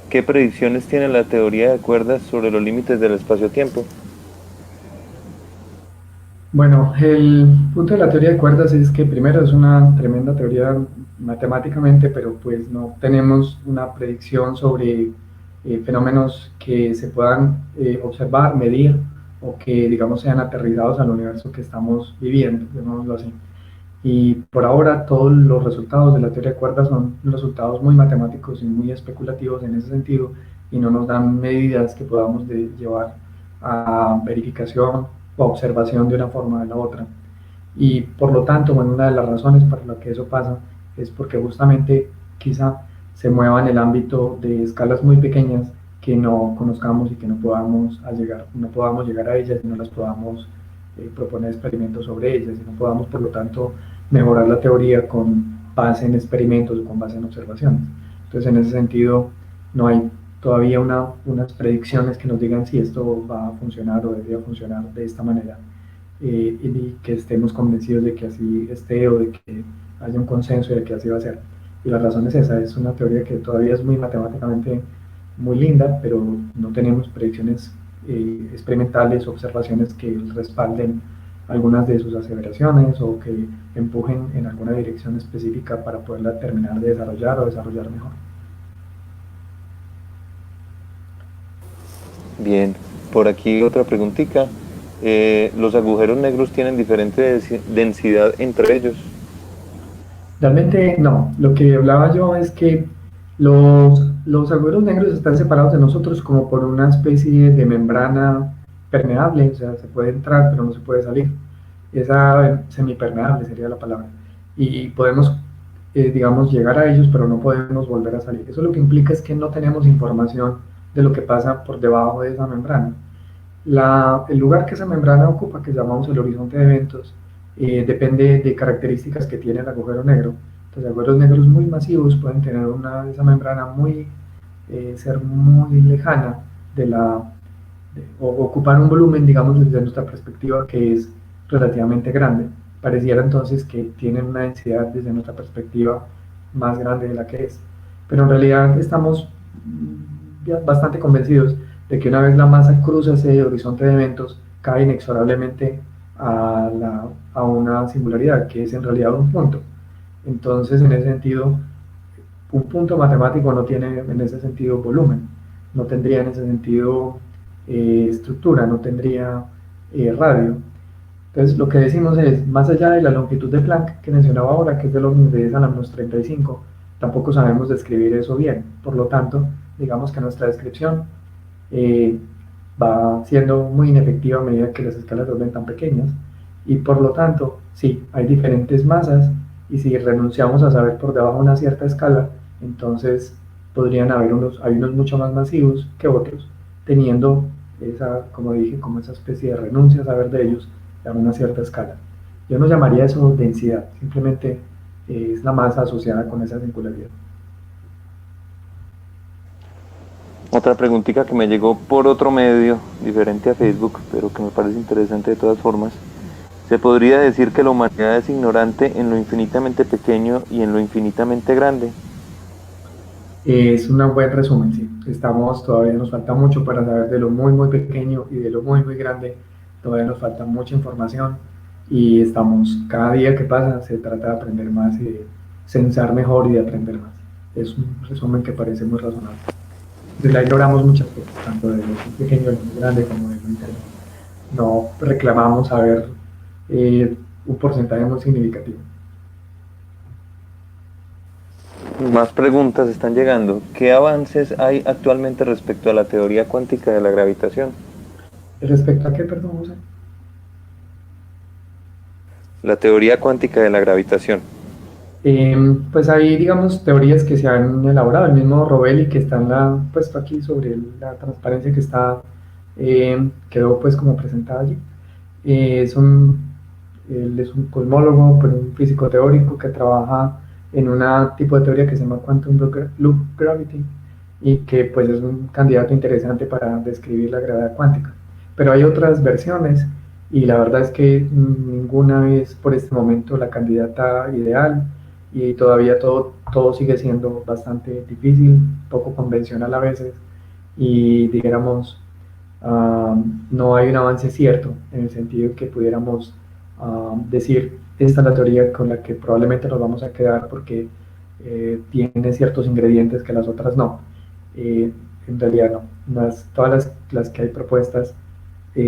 ¿Qué predicciones tiene la teoría de cuerdas sobre los límites del espacio-tiempo? Bueno, el punto de la teoría de cuerdas es que primero es una tremenda teoría matemáticamente, pero pues no tenemos una predicción sobre fenómenos que se puedan observar, medir o que digamos sean aterrizados al universo que estamos viviendo, llamémoslo así. Y por ahora todos los resultados de la teoría de cuerdas son resultados muy matemáticos y muy especulativos en ese sentido y no nos dan medidas que podamos llevar a verificación o observación de una forma o de la otra. Y por lo tanto, bueno, una de las razones para la que eso pasa es porque justamente quizá se mueva en el ámbito de escalas muy pequeñas que no conozcamos y que no podamos llegar a ellas y no las podamos proponer experimentos sobre ellas y no podamos, por lo tanto, mejorar la teoría con base en experimentos o con base en observaciones. Entonces, en ese sentido, no hay todavía unas predicciones que nos digan si esto va a funcionar o debería funcionar de esta manera y que estemos convencidos de que así esté o de que haya un consenso y de que así va a ser. Y la razón es esa, es una teoría que todavía es muy matemáticamente muy linda, pero no tenemos predicciones experimentales, observaciones que respalden algunas de sus aseveraciones o que empujen en alguna dirección específica para poderla terminar de desarrollar o desarrollar mejor. Bien, por aquí otra preguntita. ¿Los agujeros negros tienen diferente densidad entre ellos? Realmente no, lo que hablaba yo es que los agujeros negros están separados de nosotros como por una especie de membrana permeable, o sea, se puede entrar pero no se puede salir. Esa semipermeable sería la palabra. Y podemos, digamos, llegar a ellos pero no podemos volver a salir. Eso lo que implica es que no tenemos información de lo que pasa por debajo de esa membrana. El lugar que esa membrana ocupa, que llamamos el horizonte de eventos, depende de características que tiene el agujero negro. Entonces, agujeros negros muy masivos pueden tener esa membrana ser muy lejana o ocupar un volumen, digamos, desde nuestra perspectiva, que es relativamente grande. Pareciera entonces que tienen una densidad desde nuestra perspectiva más grande de la que es. Pero en realidad estamos ya bastante convencidos de que una vez la masa cruza ese horizonte de eventos, cae inexorablemente a una singularidad, que es en realidad un punto. Entonces, en ese sentido, un punto matemático no tiene en ese sentido volumen, no tendría en ese sentido estructura, no tendría radio. Entonces, lo que decimos es, más allá de la longitud de Planck que mencionaba ahora, que es de los 10 a la menos 35, tampoco sabemos describir eso bien. Por lo tanto, digamos que nuestra descripción eh, va siendo muy inefectiva a medida que las escalas se vuelven tan pequeñas. Y por lo tanto, sí, hay diferentes masas y si renunciamos a saber por debajo de una cierta escala, entonces hay unos mucho más masivos que otros, teniendo esa, como dije, como esa especie de renuncia a saber de ellos a una cierta escala. Yo no llamaría eso densidad, simplemente es la masa asociada con esa singularidad. Otra preguntita que me llegó por otro medio, diferente a Facebook, pero que me parece interesante de todas formas. ¿Se podría decir que la humanidad es ignorante en lo infinitamente pequeño y en lo infinitamente grande? Es un buen resumen, sí. Todavía nos falta mucho para saber de lo muy, muy pequeño y de lo muy, muy grande. Todavía nos falta mucha información y cada día que pasa se trata de aprender más y de censar mejor y de aprender más. Es un resumen que parece muy razonable. Entonces ahí logramos muchas cosas, tanto de lo muy pequeño, de lo muy grande, como de lo intermedio. No reclamamos saber un porcentaje muy significativo. Más preguntas están llegando. ¿Qué avances hay actualmente respecto a la teoría cuántica de la gravitación? Respecto a qué, perdón, José. La teoría cuántica de la gravitación. Pues hay, digamos, teorías que se han elaborado. El mismo Rovelli, que está puesto aquí sobre la transparencia que quedó pues como presentada allí. Eh, es un, Él es un cosmólogo, pero un físico teórico que trabaja en un tipo de teoría que se llama Quantum Loop Gravity y que pues es un candidato interesante para describir la gravedad cuántica. Pero hay otras versiones y la verdad es que ninguna es por este momento la candidata ideal y todavía todo sigue siendo bastante difícil, poco convencional a veces y digamos no hay un avance cierto en el sentido que pudiéramos decir esta es la teoría con la que probablemente nos vamos a quedar porque tiene ciertos ingredientes que las otras no. Eh, en realidad no. Todas las que hay propuestas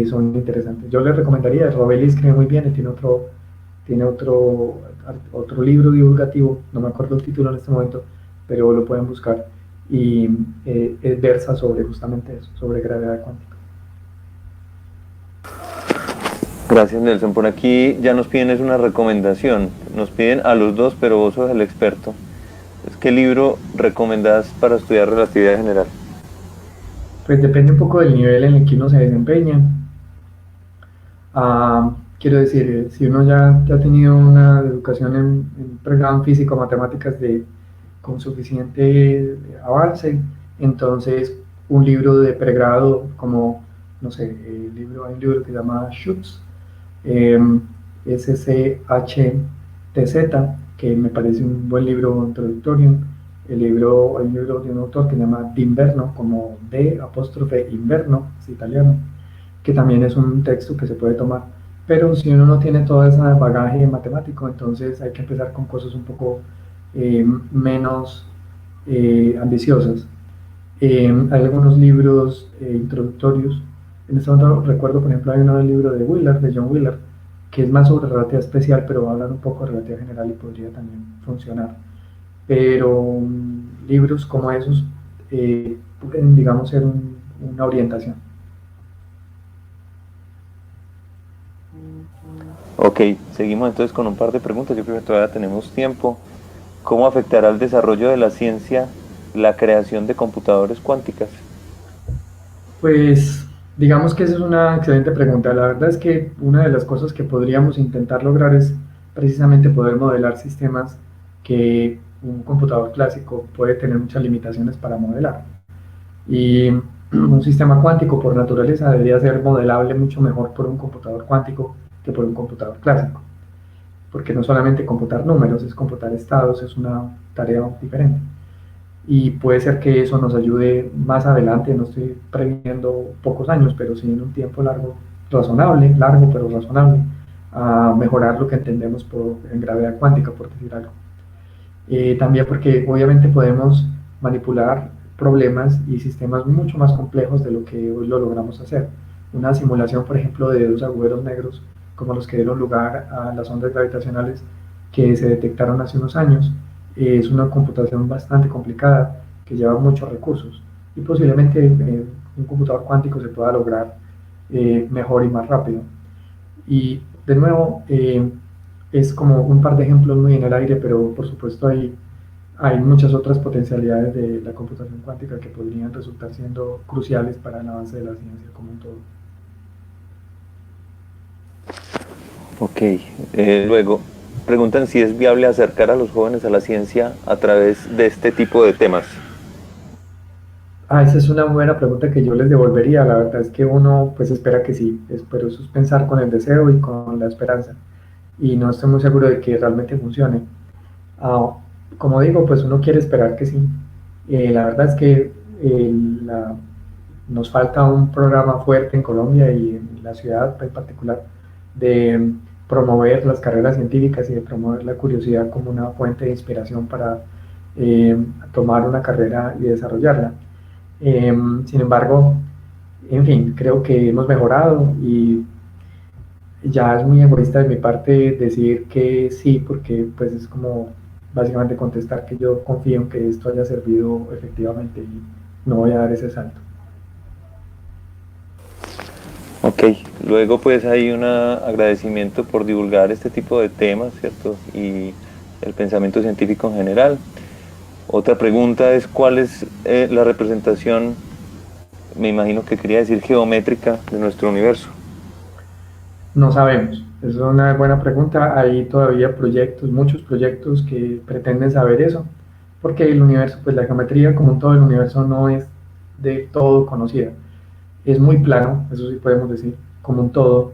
son interesantes. Yo les recomendaría, Rovelli escribe muy bien y tiene otro libro divulgativo, no me acuerdo el título en este momento, pero lo pueden buscar y versa sobre justamente eso, sobre gravedad cuántica. Gracias, Nelson. Por aquí ya nos piden es una recomendación. Nos piden a los dos, pero vos sos el experto. ¿Qué libro recomendás para estudiar relatividad general? Pues depende un poco del nivel en el que uno se desempeña. Quiero decir, si uno ya ha tenido una educación en pregrado en física o matemáticas con suficiente avance, entonces un libro de pregrado como, no sé, hay un libro que se llama Schutz, eh, SCHTZ, que me parece un buen libro introductorio. Hay un libro de un autor que se llama D'Inverno, como D apóstrofe Inverno, es italiano, que también es un texto que se puede tomar. Pero si uno no tiene todo ese bagaje matemático, entonces hay que empezar con cosas un poco menos ambiciosas. Hay algunos libros introductorios. En este momento recuerdo, por ejemplo, hay un libro de John Wheeler, que es más sobre relatividad especial, pero habla un poco de relatividad general y podría también funcionar. Pero libros como esos pueden, digamos, ser una orientación. Ok, seguimos entonces con un par de preguntas. Yo creo que todavía tenemos tiempo. ¿Cómo afectará el desarrollo de la ciencia la creación de computadores cuánticas? Pues digamos que esa es una excelente pregunta. La verdad es que una de las cosas que podríamos intentar lograr es precisamente poder modelar sistemas que un computador clásico puede tener muchas limitaciones para modelar. Y un sistema cuántico por naturaleza debería ser modelable mucho mejor por un computador cuántico que por un computador clásico. Porque no solamente computar números, es computar estados, es una tarea diferente y puede ser que eso nos ayude más adelante, no estoy previendo pocos años, pero sí en un tiempo largo pero razonable, a mejorar lo que entendemos en gravedad cuántica, por decir algo. También porque obviamente podemos manipular problemas y sistemas mucho más complejos de lo que hoy lo logramos hacer. Una simulación, por ejemplo, de dos agujeros negros, como los que dieron lugar a las ondas gravitacionales que se detectaron hace unos años, es una computación bastante complicada que lleva muchos recursos y posiblemente un computador cuántico se pueda lograr mejor y más rápido. Y de nuevo, es como un par de ejemplos muy en el aire, pero por supuesto hay muchas otras potencialidades de la computación cuántica que podrían resultar siendo cruciales para el avance de la ciencia como un todo. Ok, luego preguntan si es viable acercar a los jóvenes a la ciencia a través de este tipo de temas. Esa es una buena pregunta que yo les devolvería. La verdad es que uno pues espera que sí, pero eso es pensar con el deseo y con la esperanza. Y no estoy muy seguro de que realmente funcione. Ah, como digo, pues uno quiere esperar que sí. La verdad es que eh, la- nos falta un programa fuerte en Colombia y en la ciudad en particular de promover las carreras científicas y de promover la curiosidad como una fuente de inspiración para eh, tomar una carrera y desarrollarla. Sin embargo, en fin, creo que hemos mejorado y ya es muy egoísta de mi parte decir que sí, porque pues es como básicamente contestar que yo confío en que esto haya servido efectivamente y no voy a dar ese salto. Ok, luego pues hay un agradecimiento por divulgar este tipo de temas, ¿cierto? Y el pensamiento científico en general. Otra pregunta es cuál es la representación, me imagino que quería decir geométrica, de nuestro universo. No sabemos, es una buena pregunta. Hay todavía proyectos, muchos proyectos que pretenden saber eso, porque el universo, pues la geometría como un todo el universo no es de todo conocida. Es muy plano, eso sí podemos decir, como un todo,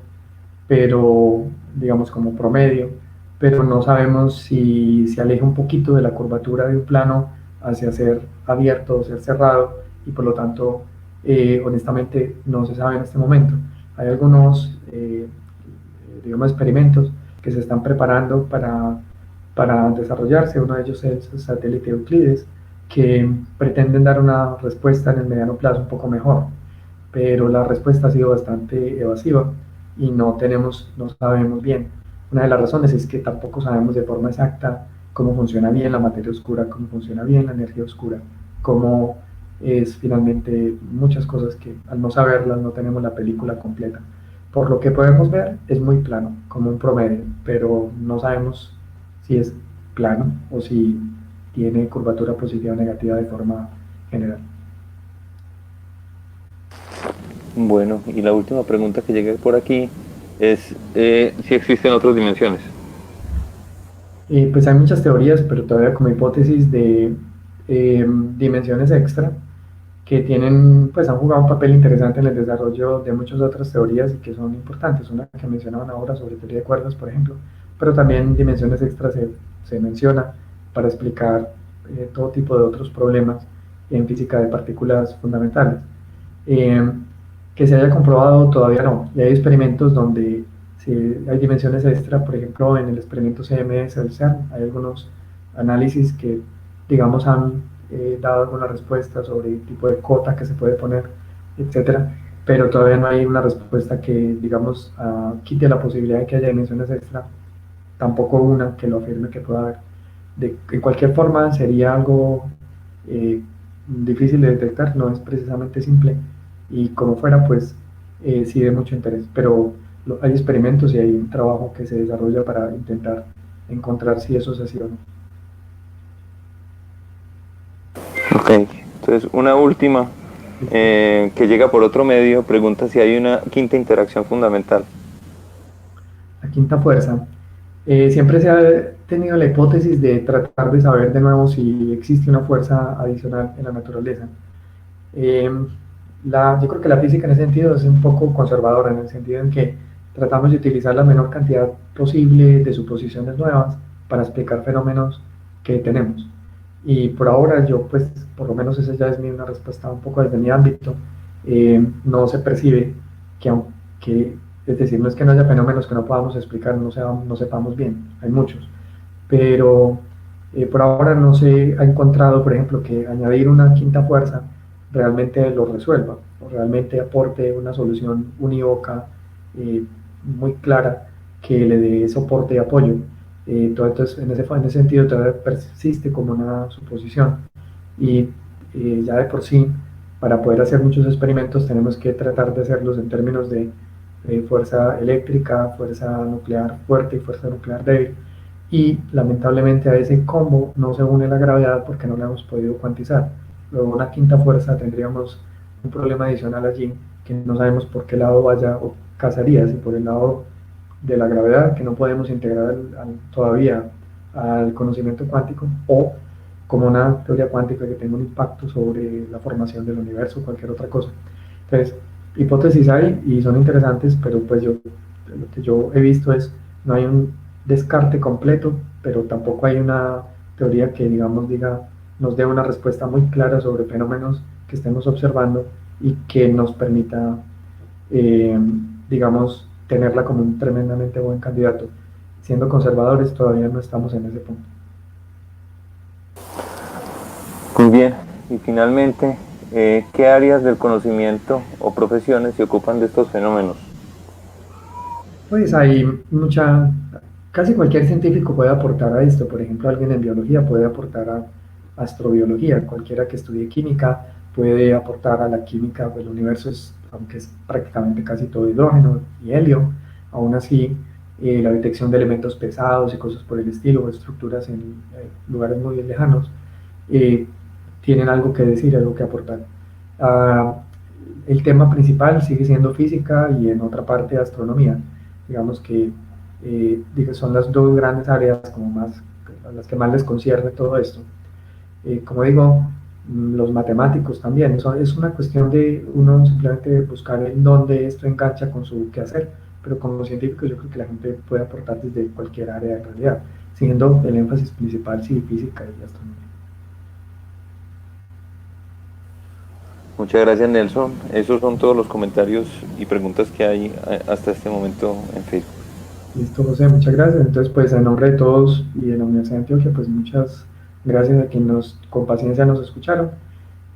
pero digamos como promedio, pero no sabemos si se aleja un poquito de la curvatura de un plano hacia ser abierto o ser cerrado y por lo tanto honestamente no se sabe en este momento. Hay algunos digamos experimentos que se están preparando para desarrollarse, uno de ellos es el satélite Euclides, que pretenden dar una respuesta en el mediano plazo un poco mejor, pero la respuesta ha sido bastante evasiva y no sabemos bien. Una de las razones es que tampoco sabemos de forma exacta cómo funciona bien la materia oscura, cómo funciona bien la energía oscura, cómo es finalmente muchas cosas que al no saberlas no tenemos la película completa. Por lo que podemos ver es muy plano, como un promedio, pero no sabemos si es plano o si tiene curvatura positiva o negativa de forma general. Bueno, y la última pregunta que llegué por aquí es si existen otras dimensiones. Pues hay muchas teorías, pero todavía como hipótesis de dimensiones extra que tienen, pues han jugado un papel interesante en el desarrollo de muchas otras teorías y que son importantes. Una que mencionaban ahora sobre teoría de cuerdas, por ejemplo, pero también dimensiones extras se menciona para explicar todo tipo de otros problemas en física de partículas fundamentales. Eh, que se haya comprobado todavía no. Y hay experimentos donde si hay dimensiones extra, por ejemplo, en el experimento CMS del CERN, hay algunos análisis que, digamos, han dado alguna respuesta sobre el tipo de cota que se puede poner, etcétera, pero todavía no hay una respuesta que, digamos, quite la posibilidad de que haya dimensiones extra, tampoco una que lo afirme que pueda haber. De cualquier forma, sería algo eh, difícil de detectar, no es precisamente simple, y como fuera, pues sí de mucho interés, pero hay experimentos y hay un trabajo que se desarrolla para intentar encontrar si eso es así o no. Ok, entonces una última ¿Listo? que llega por otro medio pregunta si hay una quinta interacción fundamental. La quinta fuerza. Siempre se ha tenido la hipótesis de tratar de saber de nuevo si existe una fuerza adicional en la naturaleza. Eh, yo creo que la física en ese sentido es un poco conservadora, en el sentido en que tratamos de utilizar la menor cantidad posible de suposiciones nuevas para explicar fenómenos que tenemos. Y por ahora yo, pues, por lo menos esa ya es una respuesta un poco desde mi ámbito, no se percibe que aunque, es decir, no es que no haya fenómenos que no podamos explicar, no sepamos bien, hay muchos, pero por ahora no se ha encontrado, por ejemplo, que añadir una quinta fuerza realmente lo resuelva o realmente aporte una solución unívoca muy clara que le dé soporte y apoyo. Entonces, en ese sentido, todavía persiste como una suposición y ya de por sí, para poder hacer muchos experimentos, tenemos que tratar de hacerlos en términos de fuerza eléctrica, fuerza nuclear fuerte y fuerza nuclear débil. Y lamentablemente a ese combo no se une la gravedad porque no la hemos podido cuantizar. Luego una quinta fuerza tendríamos un problema adicional allí que no sabemos por qué lado vaya o casaría, si por el lado de la gravedad que no podemos integrar todavía al conocimiento cuántico o como una teoría cuántica que tenga un impacto sobre la formación del universo o cualquier otra cosa. Entonces, hipótesis hay y son interesantes, pero pues lo que yo he visto es, no hay un descarte completo, pero tampoco hay una teoría que, digamos, nos dé una respuesta muy clara sobre fenómenos que estemos observando y que nos permita, eh, digamos, tenerla como un tremendamente buen candidato. Siendo conservadores, todavía no estamos en ese punto. Muy bien, y finalmente, ¿qué áreas del conocimiento o profesiones se ocupan de estos fenómenos? Pues hay casi cualquier científico puede aportar a esto. Por ejemplo, alguien en biología puede aportar a astrobiología, cualquiera que estudie química puede aportar a la química del universo, aunque es prácticamente casi todo hidrógeno y helio, aún así la detección de elementos pesados y cosas por el estilo, o estructuras en lugares muy lejanos, eh, tienen algo que decir, algo que aportar. Ah, el tema principal sigue siendo física y en otra parte astronomía. Digamos que son las dos grandes áreas como a las que más les concierne todo esto. Como digo, los matemáticos también, es una cuestión de uno simplemente buscar en dónde esto engancha con su quehacer, pero como científico yo creo que la gente puede aportar desde cualquier área de realidad, siendo el énfasis principal sí física y astronomía. Muchas gracias, Nelson. Esos son todos los comentarios y preguntas que hay hasta este momento en Facebook. Listo, José, muchas gracias. Entonces, pues en nombre de todos y de la Universidad de Antioquia, pues muchas gracias a quienes con paciencia nos escucharon.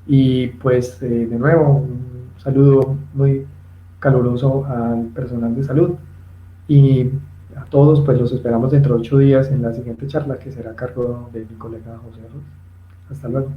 Y pues de nuevo, un saludo muy caluroso al personal de salud y a todos, pues los esperamos dentro de 8 días en la siguiente charla que será a cargo de mi colega José Arroz. Hasta luego.